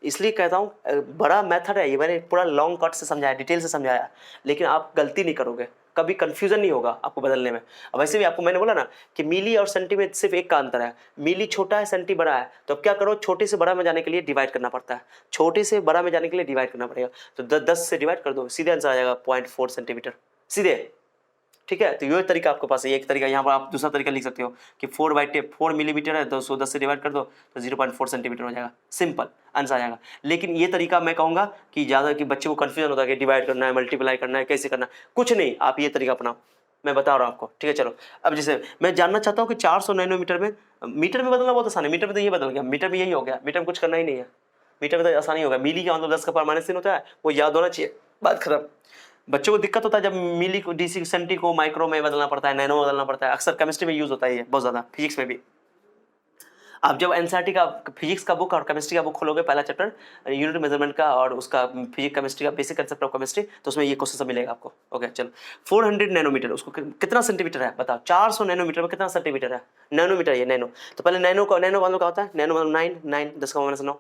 इसलिए कहता हूँ बड़ा मेथड है ये, मैंने पूरा लॉन्ग कट से समझाया, डिटेल से समझाया, लेकिन आप गलती नहीं करोगे, कभी कंफ्यूजन नहीं होगा आपको बदलने में। अब वैसे भी आपको मैंने बोला ना कि मिली और सेंटी में सिर्फ एक का अंतर है, मिली छोटा है सेंटी बड़ा है, तो अब क्या करो, छोटे से बड़ा में जाने के लिए डिवाइड करना पड़ता है, छोटे से बड़ा में जाने के लिए डिवाइड करना पड़ेगा। तो 10 से डिवाइड कर दो, सीधे आंसर आ जाएगा 0.4 सेंटीमीटर सीधे। ठीक है, तो ये तरीका आपके पास है, एक तरीका। यहाँ पर आप दूसरा तरीका लिख सकते हो कि 4 मिलीमीटर है तो उसको 10 से डिवाइड कर दो तो 0.4 सेंटीमीटर हो जाएगा, सिंपल आंसर आ जाएगा। लेकिन ये तरीका मैं कहूँगा कि ज़्यादा कि बच्चे को कन्फ्यूजन होता है कि डिवाइड करना है, मल्टीप्लाई करना है, कैसे करना है, कुछ नहीं, आप ये तरीका अपनाओ, मैं बता रहा हूँ आपको। ठीक है चलो, अब जैसे मैं जानना चाहता हूँ कि 400 नैनोमीटर में, मीटर में बदलना बहुत आसान है, मीटर में तो ये बदल गया, मीटर में यही हो गया, मीटर में कुछ करना ही नहीं है, मीटर में तो आसानी होगा। मिली का मतलब 10 का पावर -3 होता है, वो याद होना चाहिए, बात खत्म। बच्चों को दिक्कत होता है जब मिली को, डीसी सेंटी को माइक्रो में बदलना पड़ता है, नैनो में बदलना पड़ता है, अक्सर केमिस्ट्री में यूज होता है ये बहुत ज्यादा, फिजिक्स में भी। आप जब एनसीईआरटी का फिजिक्स का बुक और केमिस्ट्री का बुक खोलोगे, पहला चैप्टर यूनिट मेजरमेंट का और उसका फिजिक्स केमिस्ट्री का बेसिक कंसेप्ट ऑफ केमिस्ट्री, तो उसमें ये क्वेश्चन सब मिलेगा आपको। ओके चलो, 400 नैनोमीटर, उसको कितना सेंटीमीटर है बताओ, 400 नैनोमीटर में कितना सेंटीमीटर है, नैनोमीटर ये नैनो। तो पहले नैनो का, नैनो मतलब क्या होता है, नैनो मतलब 9 10 का -9।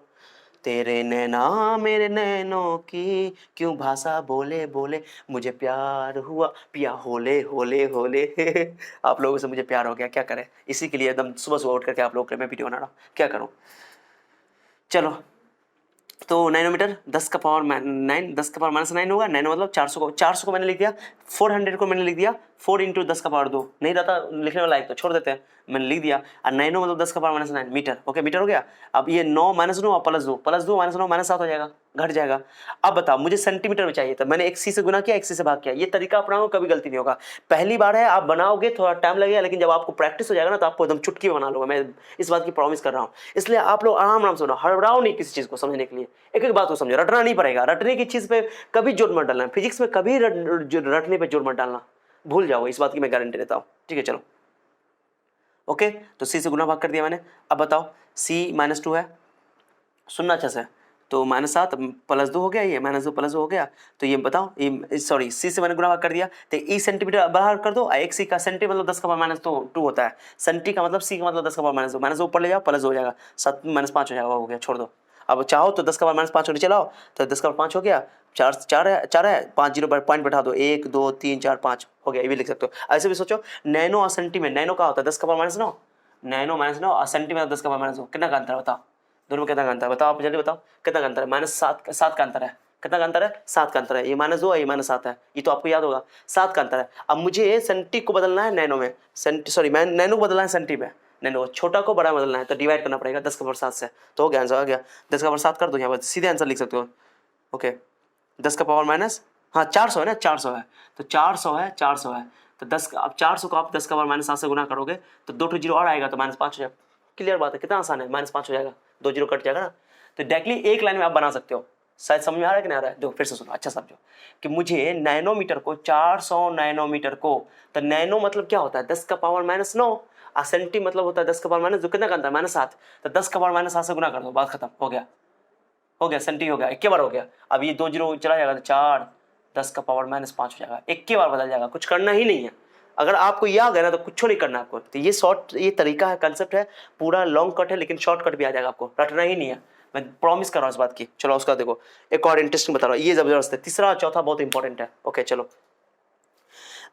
तेरे नैना मेरे नैनों की क्यों भाषा बोले बोले, मुझे प्यार हुआ पिया होले होले होले। आप लोगों से मुझे प्यार हो गया, क्या करें, इसी के लिए एकदम सुबह सुबह उठ करके आप लोगों के लिए मैं वीडियो बना रहा हूँ, क्या करूँ। चलो तो नैनोमीटर 10 का पावर 9 होगा, नैनो मतलब 400 को मैंने लिख दिया, 400 को मैंने लिख दिया 4 × 10 का पावर 2, नहीं रहता लिखने वाला एक तो छोड़ देते हैं, मैंने लिख दिया। और नैनो मतलब 10 का power minus 9 metre. Okay, metre हो गया। अब ये 9 माइनस 9 और प्लस 2 माइनस 9 माइनस 7 हो जाएगा, घट जाएगा। अब बताओ मुझे सेंटीमीटर में चाहिए था, मैंने एक सी से गुना किया, एक सी से भाग किया। ये तरीका अपनाओ, कभी गलती नहीं होगा। पहली बार है, आप बनाओगे थोड़ा टाइम लगेगा, लेकिन जब आपको प्रैक्टिस हो जाएगा ना तो आपको एकदम चुटकी में बना लोगे, मैं इस बात की प्रॉमिस कर रहा हूँ। इसलिए आप लोग आराम आराम से सुनो, हड़बड़ाओ नहीं किसी चीज को समझने के लिए, एक एक बात को समझो, रटना नहीं पड़ेगा। रटने की चीज पे कभी जोर मत डालना, फिजिक्स में कभी रटने पे जोर मत डालना, भूल जाओ, इस बात की मैं गारंटी देता हूँ। ठीक है, चलो ओके। तो सी से गुना भाग कर दिया मैंने। अब बताओ सी माइनस 2 है, सुनना अच्छा से, तो माइनस 7 प्लस 2 हो गया, ये माइनस 2 प्लस 2 हो गया। तो ये बताओ, ये सॉरी सी से मैंने गुणा भाग कर दिया, तो ई सेंटीमीटर बाहर कर दो। एक सी का सेंटी मतलब 10 का पावर माइनस 2 होता है, सेंटी का मतलब सी का मतलब 10 का पावर माइनस 2 ऊपर ले जाओ, प्लस 2 हो जाएगा, 7 माइनस 5 हो जाएगा, हो गया, छोड़ दो। अब चाहो तो 10 का पावर माइनस 5 नीचे लाओ, तो 10 का पावर 5 हो गया, 4 है 5 जीरो पॉइंट बैठा दो, 1 2 3 4 5 हो गया, ये भी लिख सकते हो। ऐसे भी सोचो, नैनो और सेंटी में, नैनो का होता है 10 का पावर माइनस 9, नैनो माइनस 9 और सेंटी में 10 का पावर माइनस 2, कितना का अंतर है बताओ, दोनों में कितना का अंतर है बताओ, आप जल्दी बताओ कितना का अंतर है। माइनस 7 का अंतर है, कितना का अंतर है, 7 का अंतर है। ये माइनस 2 है, ये माइनस 7 है, ये तो आपको याद होगा, 7 का अंतर है। अब मुझे सेंटी को बदलना है नैनो में, नैनो को बदलना है सेंटी में, नैनो छोटा को बड़ा बदलना है, तो डिवाइड करना पड़ेगा 10 का पावर 7 से, तो हो गया आंसर आ गया। 10 का पावर 7 कर दो यहाँ पर, सीधे आंसर लिख सकते हो। ओके, 10 का पावर माइनस, हाँ 400 है ना, 400 है, तो 400 है, 400 है, तो 10 अब 400 को आप 10 का पावर माइनस 7 से गुना करोगे तो 2 जीरो और आएगा, तो माइनस 5 हो जाएगा। क्लियर बात है, कितना आसान है, माइनस 5 हो जाएगा, 2 जीरो कट जाएगा ना। तो डायरेक्टली एक लाइन में आप बना सकते हो। शायद समझ में आ रहा है कि नहीं आ रहा है, देखो फिर से सुनो, अच्छा समझो कि मुझे नैनोमीटर को 400 नैनोमीटर को, तो नैनो मतलब क्या होता है 10 का पावर माइनस 9, और सेंटी मतलब होता है 10 का पावर माइनस 2, कितना का अंतर है माइनस 7, तो 10 का पावर माइनस 7 से गुना कर दो, बात खत्म, हो गया, हो गया, सेंटी हो गया, एक बार हो गया। अब ये 2 जीरो चला जाएगा तो 4, 10 का पावर माइनस 5 हो जाएगा, एक बार बदल जाएगा, कुछ करना ही नहीं है। अगर आपको ये आ गया ना तो कुछ नहीं करना आपको। तो ये शॉर्ट, ये तरीका है, कंसेप्ट है, पूरा लॉन्ग कट है लेकिन शॉर्ट कट भी आ जाएगा, आपको रटना ही नहीं है, मैं प्रॉमिस कर रहा हूँ इस बात की। चलो उसका देखो एक और इंटरेस्टिंग बता रहा हूँ, ये जबरदस्त है, तीसरा और चौथा बहुत इंपॉर्टेंट है। ओके चलो,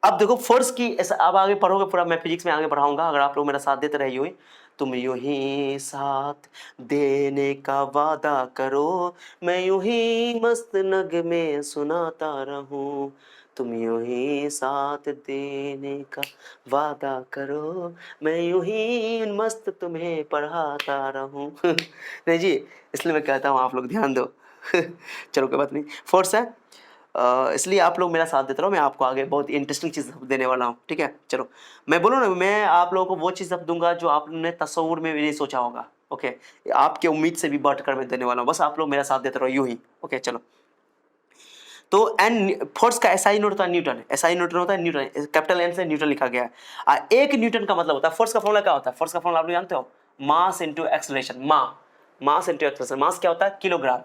अब देखो फोर्स की ऐसा, अब आगे पढ़ोगे पूरा, मैं फिजिक्स में आगे बढ़ाऊंगा, अगर आप लोग मेरा साथ देते रहे यूं ही, तुम यूं ही साथ देने का वादा करो, मैं यूं ही मस्त नगमे सुनाता रहूं, तुम यूं ही साथ देने का वादा करो, मैं यूं ही मस्त तुम्हें पढ़ाता रहूं। नहीं जी, इसलिए मैं कहता हूँ आप लोग ध्यान दो। चलो कोई बात नहीं, फोर्स है, इसलिए आप लोग मेरा साथ देते रहो, मैं आपको आगे बहुत इंटरेस्टिंग चीज़ देने वाला हूँ। ठीक है चलो, मैं बोलूँ ना, मैं आप लोगों को वो चीज़ अब दूंगा जो आपने तस्वुर में भी नहीं सोचा होगा। ओके, आपके उम्मीद से भी बढ़कर मैं देने वाला हूँ, बस आप लोग मेरा साथ देते रहो यूं ही। ओके चलो, तो एन फोर्स का एसआई यूनिट होता है न्यूटन, एसआई न्यूटन होता है न्यूटन, कैपिटल एन से न्यूटन लिखा गया है। एक न्यूटन का मतलब होता है, फोर्स का फॉर्मूला क्या होता है, फोर्स का फॉर्मूला आप लोग जानते हो, mass into acceleration, mass into acceleration, mass क्या होता है किलोग्राम,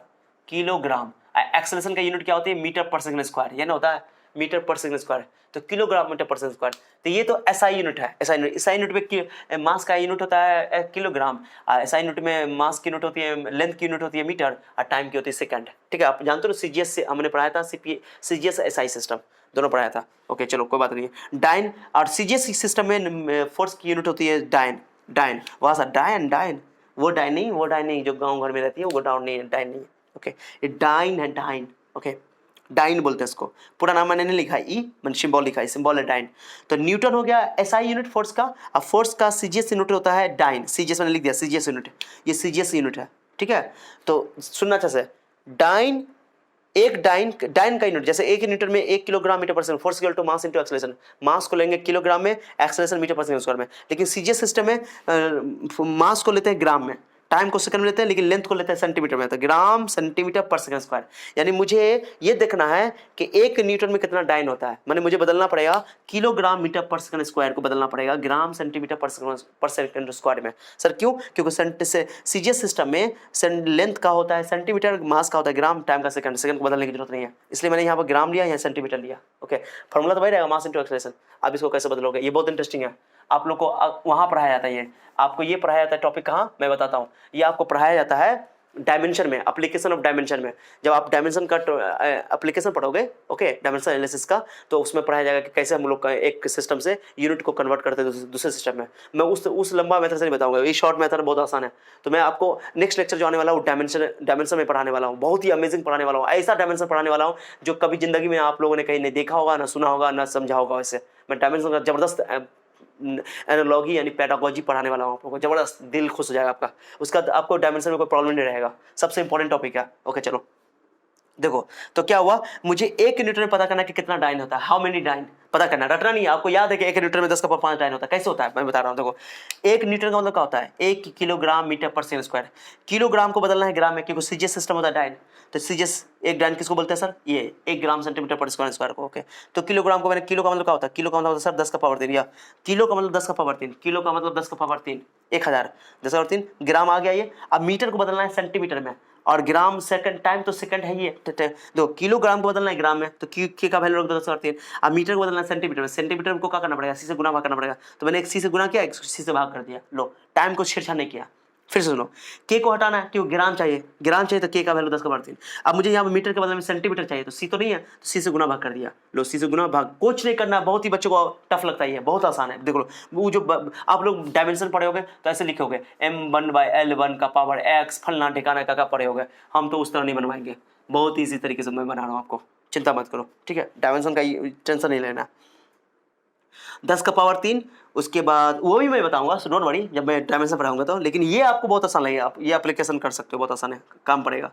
किलोग्राम, एक्सेलरेशन का यूनिट क्या होती है मीटर पर सेकंड स्क्वायर, ये ना होता है मीटर पर सेकंड स्क्वायर, तो kilogram metre per second square, तो ये तो एसआई यूनिट है। एसआई यूनिट में मास का यूनिट होता है किलोग्राम, एसआई यूनिट में मास की यूनिट होती है, लेंथ की यूनिट होती है मीटर, और टाइम की होती है सेकंड। ठीक है, आप जानते हो सीजीएस से हमने पढ़ाया था, सीजीएस एसआई सिस्टम दोनों पढ़ाया था। ओके चलो कोई बात नहीं है, डाइन और सीजीएस सिस्टम में फोर्स की यूनिट होती है डाइन, डाइन वहाँ सा डाइन, डाइन वो डाइन नहीं, वो डाइन नहीं जो गाँव घर में रहती है, वो डाउन नहीं है, डाइन नहीं है। ओके, ये डाइन है, डाइन। ओके, डाइन बोलते हैं इसको, पूरा नाम मैंने नहीं लिखा है, ई मैंने सिंबल लिखा है, सिंबल है डाइन। तो न्यूटन हो गया एसआई यूनिट फोर्स का, अब फोर्स का सीजीएस यूनिट होता है डाइन, सीजीएस मैंने लिख दिया, सीजीएस यूनिट, ये सीजीएस यूनिट है। ठीक है, तो सुनना अच्छा से, डाइन, एक डाइन, डाइन का यूनिट, जैसे एक न्यूटन में 1 kilogram metre per second, force equal to mass into acceleration, mass को लेंगे किलोग्राम में, acceleration metre per second square में, लेकिन सीजीएस सिस्टम में मास को लेते हैं ग्राम में, टाइम को सेकंड में लेते हैं, लेकिन लेंथ को लेते हैं सेंटीमीटर में, तो ग्राम सेंटीमीटर पर सेकंड स्क्वायर। यानी मुझे ये देखना है कि 1 न्यूटन में कितना डाइन होता है, मैंने मुझे बदलना पड़ेगा kilogram metre per second square को बदलना पड़ेगा ग्राम सेंटीमीटर पर सेकंड स्क्वायर में। सर क्यों, क्योंकि सीजीएस सिस्टम में लेंथ का होता है सेंटीमीटर, मास का होता है ग्राम, टाइम का सेकंड, सेकंड को बदलने की जरूरत नहीं है, इसलिए मैंने यहाँ पर ग्राम लिया, यहाँ सेंटीमीटर लिया। ओके, फॉर्मूला तो वही रहेगा, मास इंटू एक्सेलरेशन। आप इसको कैसे बदलोगे, ये बहुत इंटरेस्टिंग है, आप लोग को वहाँ पढ़ाया जाता है, ये आपको ये पढ़ाया जाता है टॉपिक कहाँ मैं बताता हूँ, ये आपको पढ़ाया जाता है डायमेंशन में, एप्लीकेशन ऑफ डायमेंशन में। जब आप डायमेंशन का एप्लीकेशन पढ़ोगे, ओके, डायमेंशन एनालिसिस का, तो उसमें पढ़ाया जाएगा कि कैसे हम लोग एक सिस्टम से यूनिट को कन्वर्ट करते हैं दूसरे सिस्टम में। मैं उस लंबा मेथड से नहीं बताऊंगा, ये शॉर्ट मेथड बहुत आसान है। तो मैं आपको नेक्स्ट लेक्चर जो आने वाला हूँ डायमेंशन में पढ़ाने वाला हूँ, बहुत ही अमेजिंग पढ़ाने वाला हूँ, ऐसा डायमेंशन पढ़ाने वाला हूँ जो कभी जिंदगी में आप लोगों ने कहीं नहीं देखा होगा, ना सुना होगा, ना समझा होगा। वैसे मैं डायमेंशन का जबरदस्त एनालॉजी यानी पेडागोजी पढ़ाने वाला हूँ आप लोगों को, जबरदस्त, दिल खुश हो जाएगा आपका। उसका आपको डायमेंशन में कोई प्रॉब्लम नहीं रहेगा, सबसे इंपॉर्टेंट टॉपिक है। ओके चलो देखो, तो क्या हुआ, मुझे 1 न्यूटन में पता करना कि कितना डाइन होता है, हाउ मेनी डाइन पता करना, रटना नहीं है आपको, याद है कि 1 न्यूटन में 10 का पावर 5 डाइन होता है। कैसे होता है मैं बता रहा हूँ। देखो 1 न्यूटन का मतलब क्या होता है, 1 kilogram metre per second square. Kilogram को बदलना है ग्राम में, क्योंकि सीजीएस सिस्टम होता है डाइन। तो सीजीएस एक डाइन किसको बोलते हैं सर, ये 1 ग्राम सेंटीमीटर पर स्क्वायर को। ओके तो किलोग्राम को मैंने, किलो का मतलब क्या होता है, किलो का मतलब सर 10 का पावर 3, या किलो का मतलब 10 का पावर 3, किलो का मतलब 10 का पावर 3, 1000, 10 और 3 ग्राम आ गया ये। अब मीटर को बदलना है सेंटीमीटर में, और ग्राम सेकंड टाइम तो सेकंड है ये, दो किलोग्राम को बदलना है ग्राम में, तो की का वैल्यू रख दो 10 और 3। अब मीटर को बदलना है सेंटीमीटर में, सेंटीमीटर को क्या करना पड़ेगा, सी से गुना भाग करना पड़ेगा। तो मैंने एक सी से गुना किया, एक सी से भाग कर दिया। लो टाइम को छेड़छाड़ नहीं किया। फिर से सुनो, के को हटाना है क्यों, ग्राम चाहिए, ग्राम चाहिए तो के का वैल्यू 10 का पावर 3। अब मुझे यहाँ पे मीटर के बदले में सेंटीमीटर चाहिए, तो सी तो नहीं है, तो सी से गुना भाग कर दिया। लो सी से गुना भाग, कुछ नहीं करना, बहुत ही बच्चों को टफ लगता है, बहुत आसान है। देखो वो जो आप लोग डायमेंशन पढ़े होगे तो ऐसे लिखे m1/L1 का पावर x फलना ठिकाना का पढ़े होगे। हम तो उस तरह नहीं बनवाएंगे, बहुत ईजी तरीके से मैं बना रहा हूँ आपको, चिंता मत करो, ठीक है। डायमेंशन का टेंशन नहीं लेना। 10 का पावर 3, उसके बाद वो भी मैं बताऊंगा, सो डोंट वरी, जब मैं डायमेंशन पढ़ाऊंगा तो। लेकिन ये आपको बहुत आसान लगेगा, आप ये एप्लीकेशन कर सकते हो, बहुत आसान है, काम पड़ेगा।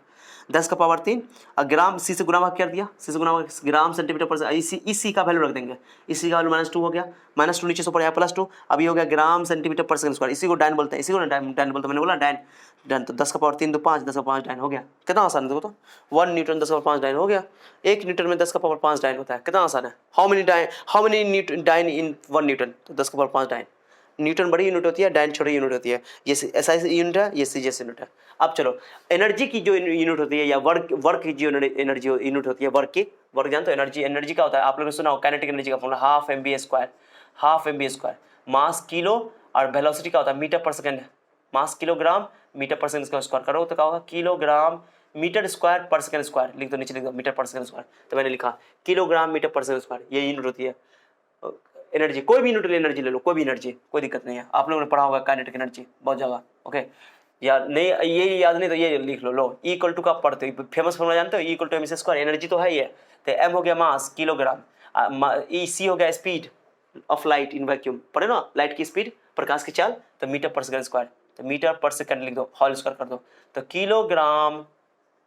10 का पावर 3 और ग्राम, सी से गुना भाग कर दिया, सी से गुना भाग ग्राम सेंटीमीटर पर, इसी का वैल्यू रख देंगे, इसी का वैल्यू -2 हो गया, -2 नीचे से ऊपर आया +2, अभी हो गया ग्राम सेंटीमीटर पर सेकंड स्क्वायर। इसी को डाइन बोलते हैं, इसी को डाइन बोलते हैं, मैंने बोला डाइन डाइन। तो 10 का पावर 3 तो 5, 10 का 5 डाइन हो गया। कितना आसान है देखो तो, 1 न्यूटन 10 का पावर 5 डाइन हो गया। 1 न्यूटन में 10 का पावर 5 डाइन होता है, कितना आसान है। How many dyne in 1 newton, तो 10 का पावर 5 डाइन। न्यूटन बड़ी यूनिट होती है, डाइन छोटी यूनिट होती है, ये एसआई यूनिट है, ये सीजीएस यूनिट है। अब चलो एनर्जी की जो यूनिट होती है, या वर्क की जो एनर्जी यूनिट होती है, वर्क जानते हो, एनर्जी का होता है, आप लोगों ने सुना हो काइनेटिक एनर्जी का formula, half M B square, mass kilo, और वेलोसिटी का होता है metre per second, mass kilogram metre per second का स्क्वायर करो तो क्या होगा, kilogram metre square per second square, लिख दो नीचे, लिख दो मीटर पर सेकंड स्क्वायर। तो मैंने लिखा kilogram metre per second square, ये यूनिट होती है एनर्जी। कोई भी न्यूट्रल एनर्जी ले लो, कोई भी एनर्जी, कोई दिक्कत नहीं है, आप लोगों ने पढ़ा होगा काइनेटिक एनर्जी बहुत जगह। ओके या नहीं, ये याद नहीं तो ये लिख लो। लो इक्वल टू का पढ़ते हो, फेमस फॉर्मूला जानते हो, equal to M square, energy तो है ही है। तो एम हो गया मास किलोग्राम, सी हो गया speed of light in vacuum, पढ़े ना, लाइट की स्पीड, प्रकाश की चाल, तो मीटर पर सेकंड स्क्वायर, तो मीटर पर सेकंड लिख दो, होल स्क्वायर कर दो, तो kilogram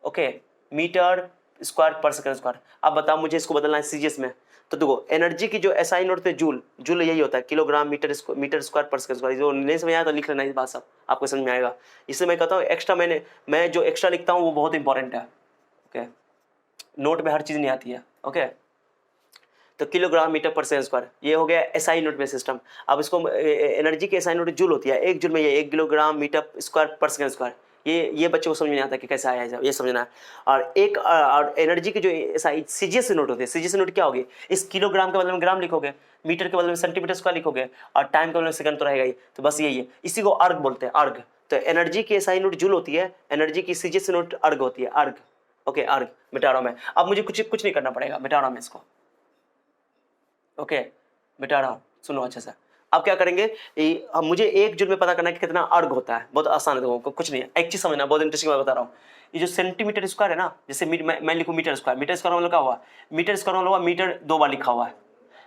okay metre square per second square. अब बताओ मुझे इसको बदलना है सीजीएस में, तो देखो एनर्जी की जो एसआई यूनिट होती है जूल, जूल यही होता है, kilogram metre square per second square. जो नहीं समझ आया तो लिख लेना, इस बात सब आपको समझ में आएगा। इसलिए मैं कहता हूँ एक्स्ट्रा, मैं जो एक्स्ट्रा लिखता हूँ वो बहुत इंपॉर्टेंट है। ओके नोट में हर चीज़ नहीं आती है। ओके तो kilogram metre per second square, ये हो गया एसआई यूनिट में सिस्टम। अब इसको एनर्जी की एसआई यूनिट जूल होती है, 1 जूल में ये 1 kilogram metre square per second square. ये बच्चों को समझ में नहीं आता कि कैसे आया है, ये समझना है। और एक और एनर्जी की जो सीजीएस यूनिट होती है, सीजीएस यूनिट क्या होगी, इस किलोग्राम के बदले में ग्राम लिखोगे, मीटर के बदले में सेंटीमीटर स्क्वायर लिखोगे, और टाइम के बदले में सेकंड तो रहेगा ही। तो बस यही है, इसी को अर्ग बोलते हैं, अर्ग। तो एनर्जी की एसआई यूनिट जूल होती है, एनर्जी की सीजीएस यूनिट अर्ग होती है, अर्ग। ओके अर्ग मिटा रहा हूं मैं, अब मुझे कुछ नहीं करना पड़ेगा, मिटा रहा हूं मैं इसको। ओके मिटा रहा हूं, सुनो अच्छे से। अब क्या करेंगे, अब मुझे 1 जूल में पता करना है कि कितना अर्ग होता है, बहुत आसान है, तो कुछ नहीं है, एक चीज समझना, बहुत इंटरेस्टिंग मैं बता रहा हूँ। ये जो सेंटीमीटर स्क्वायर है ना, जैसे मैं लिखूं मीटर स्क्वायर, मीटर स्क्वायर मतलब क्या हुआ, मीटर स्क्वायर मतलब हुआ मीटर 2 बार लिखा हुआ है।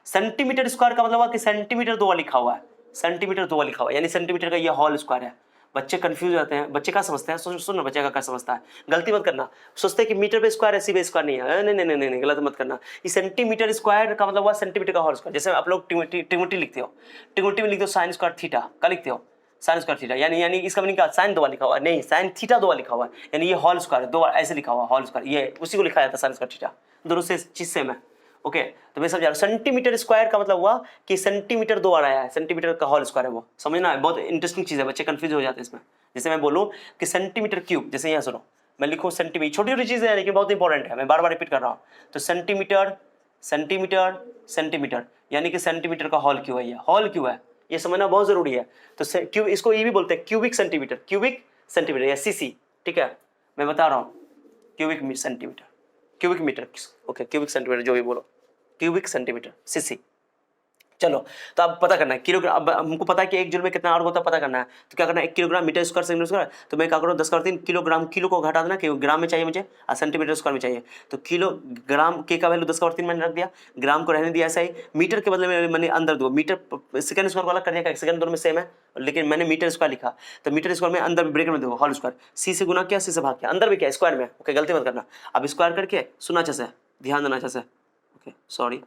सेंटीमीटर स्क्वायर का मतलब हुआ कि सेंटीमीटर 2 बार लिखा हुआ है, सेंटीमीटर 2 बार लिखा हुआ है, यानी सेंटीमीटर का ये होल स्क्वायर है। बच्चे कंफ्यूज हो जाते हैं, बच्चे क्या समझते हैं, सुन बच्चे का क्या समझता है, गलती मत करना, सोचते हैं कि मीटर पे स्क्वायर है, सी पे स्क्वायर नहीं है, नहीं नहीं नहीं नहीं, गलत मत करना। ये सेंटीमीटर स्क्वायर का मतलब हुआ सेंटीमीटर का होल स्क्वायर। जैसे आप लोग ट्रिग्नोमेट्री लिखते हो, ट्रिग्नोमेट्री में लिखते हो साइन स्क्वायर थीटा, क्या लिखते हो, साइन स्क्वायर थीटा, यानी इसका मीनिंग क्या, साइन 2 बार लिखा हुआ है, नहीं साइन थीटा 2 बार लिखा हुआ है, यानी ये होल स्क्वायर 2 बार ऐसे लिखा हुआ होल स्क्वायर, ये उसी को लिखा जाता है साइन स्क्वायर थीटा, दोनों से चीज सेम है। ओके तो मैं समझा रहा हूं, सेंटीमीटर स्क्वायर का मतलब हुआ कि सेंटीमीटर 2 बार आया है, सेंटीमीटर का होल स्क्वायर है वो, समझना है, बहुत इंटरेस्टिंग चीज है, बच्चे कंफ्यूज हो जाते हैं इसमें। जैसे मैं बोलूं कि सेंटीमीटर क्यूब, जैसे यहाँ सुनो, मैं लिखूं सेंटीमीटर, छोटी छोटी चीजें हैं लेकिन बहुत इंपॉर्टेंट है, मैं बार बार रिपीट कर रहा हूँ। तो सेंटीमीटर सेंटीमीटर सेंटीमीटर, यानी कि सेंटीमीटर का होल क्यों है, ये होल क्यों है, ये समझना बहुत जरूरी है। तो क्यूब, इसको ये भी बोलते हैं क्यूबिक सेंटीमीटर, क्यूबिक सेंटीमीटर या सीसी, ठीक है, मैं बता रहा हूँ, cubic centimetre, cubic metre, okay cubic centimetre, जो भी बोलो, क्यूबिक सेंटीमीटर सीसी। चलो, तो अब पता करना है किलोग्राम। अब हमको पता है कि 1 जूल में कितना अर्ग होता है, पता करना है। तो क्या करना है, 1 kilogram metre square second square. तो मैं क्या करूँ, 10⁻³ किलोग्राम, किलो को घटा देना कि ग्राम में चाहिए मुझे और सेंटीमीटर स्क्वायर में चाहिए। तो किलोग्राम के का वैल्यू 10⁻³ मैंने रख दिया, ग्राम को रहने दिया ऐसा ही। मीटर के बदले में मैंने अंदर दो मीटर सेकंड स्क्वायर वाला कर दिया, सेकंड दोनों में सेम है, लेकिन मैंने मीटर स्क्वायर लिखा। तो मीटर स्क्वायर में अंदर ब्रेकेट में दो होल स्क्वायर, सी से गुना किया, सी से भाग किया, अंदर भी क्या स्क्वायर में। ओके, गलती मत करना। अब स्क्वायर करके सुना अच्छे से, ध्यान देना अच्छे से। ओके सॉरी,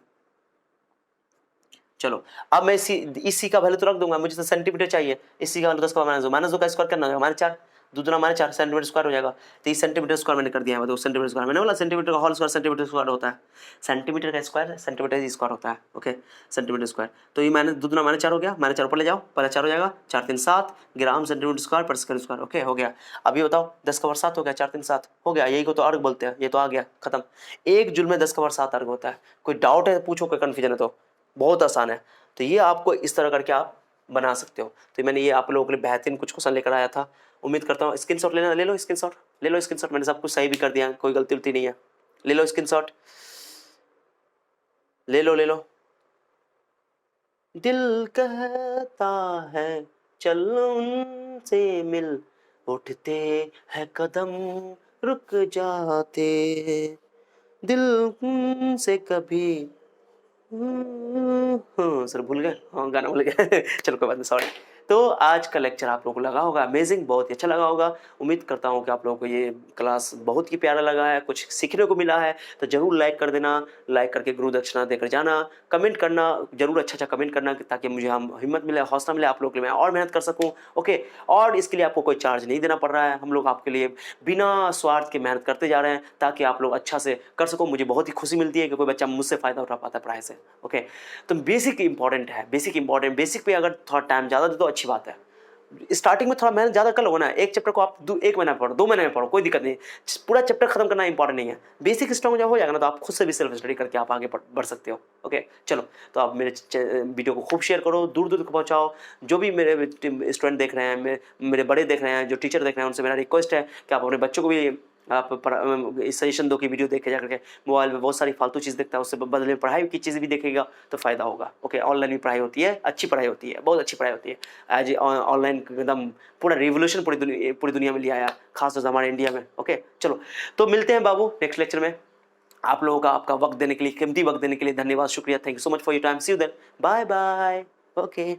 चलो अब मैं इस सी का वैल्यू तो रख दूंगा, मुझे तो सेंटीमीटर चाहिए। इस सी का वैल्यू 10 का -2 का स्क्वायर करना होगा, -4 दूना -4 सेंटीमीटर स्क्वायर हो जाएगा। तो 30 सेंटीमीटर स्क्वायर मैंने कर दिया है, मतलब सेंटीमीटर स्क्वायर मैंने बोला, सेंटीमीटर का होल स्क्वायर सेंटीमीटर स्क्वायर होता है, सेंटीमीटर का स्क्वायर सेंटीमीटर स्क्वायर होता है। Okay, centimetre square. तो ये मैंने दूना -4 हो गया, -4 ऊपर ले जाओ, पहले 4 हो जाएगा, 4 3 7 gram centimetre square per second square. Okay हो गया। अब ये बताओ 10⁻7 हो गया, 4 3 7 हो गया, यही को तो अर्ग बोलते हैं। ये तो आ गया, खत्म। 1 जूल में 10⁻7 अर्ग होता है। कोई डाउट है पूछो, कोई कन्फ्यूजन है तो, बहुत आसान है। तो ये आपको इस तरह करके आप बना सकते हो। तो मैंने ये आप लोगों के लिए बेहतरीन कुछ क्वेश्चन लेकर आया था। उम्मीद करता हूँ स्क्रीनशॉट लेना, ले लो स्क्रीनशॉट, ले लो स्क्रीनशॉट। मैंने सब कुछ सही भी कर दिया, कोई गलती उलती नहीं है। ले लो स्क्रीनशॉट, ले लो ले लो। दिल कहता है चल उनसे मिल, उठते हैं कदम रुक जाते, दिल से कभी सर भूल गए, हाँ गाना भूल गए चलो कोई बात नहीं, सॉरी। तो आज का लेक्चर आप लोगों को लगा होगा अमेजिंग, बहुत ही अच्छा लगा होगा। उम्मीद करता हूँ कि आप लोगों को ये क्लास बहुत ही प्यारा लगा है, कुछ सीखने को मिला है। तो जरूर लाइक कर देना, लाइक करके गुरु दक्षिणा देकर जाना, कमेंट करना जरूर, अच्छा कमेंट करना, ताकि मुझे हम हिम्मत मिले, हौसला मिले आप लोगों के लिए, मैं और मेहनत कर सकूँ। ओके, और इसके लिए आपको कोई चार्ज नहीं देना पड़ रहा है, हम लोग आपके लिए बिना स्वार्थ के मेहनत करते जा रहे हैं, ताकि आप लोग अच्छा से कर सको। मुझे बहुत ही खुशी मिलती है कि कोई बच्चा मुझसे फ़ायदा उठा पाता है पढ़ाई से। ओके, तो बेसिक इंपॉर्टेंट है, बेसिक इंपॉर्टेंट, बेसिक पे अगर थोड़ा टाइम ज़्यादा दे तो अच्छी बात है। स्टार्टिंग में थोड़ा मेहनत ज़्यादा कर लो ना, एक चैप्टर को आप 1 महीना में पढ़ो, 2 महीने में पढ़ो, कोई दिक्कत नहीं। पूरा चैप्टर खत्म करना इंपॉर्टेंट नहीं है। बेसिक स्ट्रॉन्ग जब हो जाएगा ना, तो आप खुद से भी सेल्फ स्टडी करके आप आगे बढ़ सकते हो। ओके चलो, तो आप मेरे वीडियो को खूब शेयर करो, दूर दूर तक पहुँचाओ। जो भी मेरे स्टूडेंट देख रहे हैं, मेरे बड़े देख रहे हैं, जो टीचर देख रहे हैं, उनसे मेरा रिक्वेस्ट है कि आप अपने बच्चों को भी आप सजेशन दो कि वीडियो देखे जा करके। मोबाइल में बहुत सारी फालतू चीज़ देखता है, उससे बदले में पढ़ाई की चीज़ भी देखेगा तो फ़ायदा होगा। ओके, ऑनलाइन भी पढ़ाई होती है, अच्छी पढ़ाई होती है, बहुत अच्छी पढ़ाई होती है। आज ऑनलाइन एकदम पूरा रिवोल्यूशन पूरी दुनिया में ले आया, खासतौर से हमारे इंडिया में। ओके चलो, तो मिलते हैं बाबू नेक्स्ट लेक्चर में। आप लोगों का आपका वक्त देने के लिए, कीमती वक्त देने के लिए धन्यवाद, शुक्रिया। Thank you so much for your time. See you then, bye bye. Okay.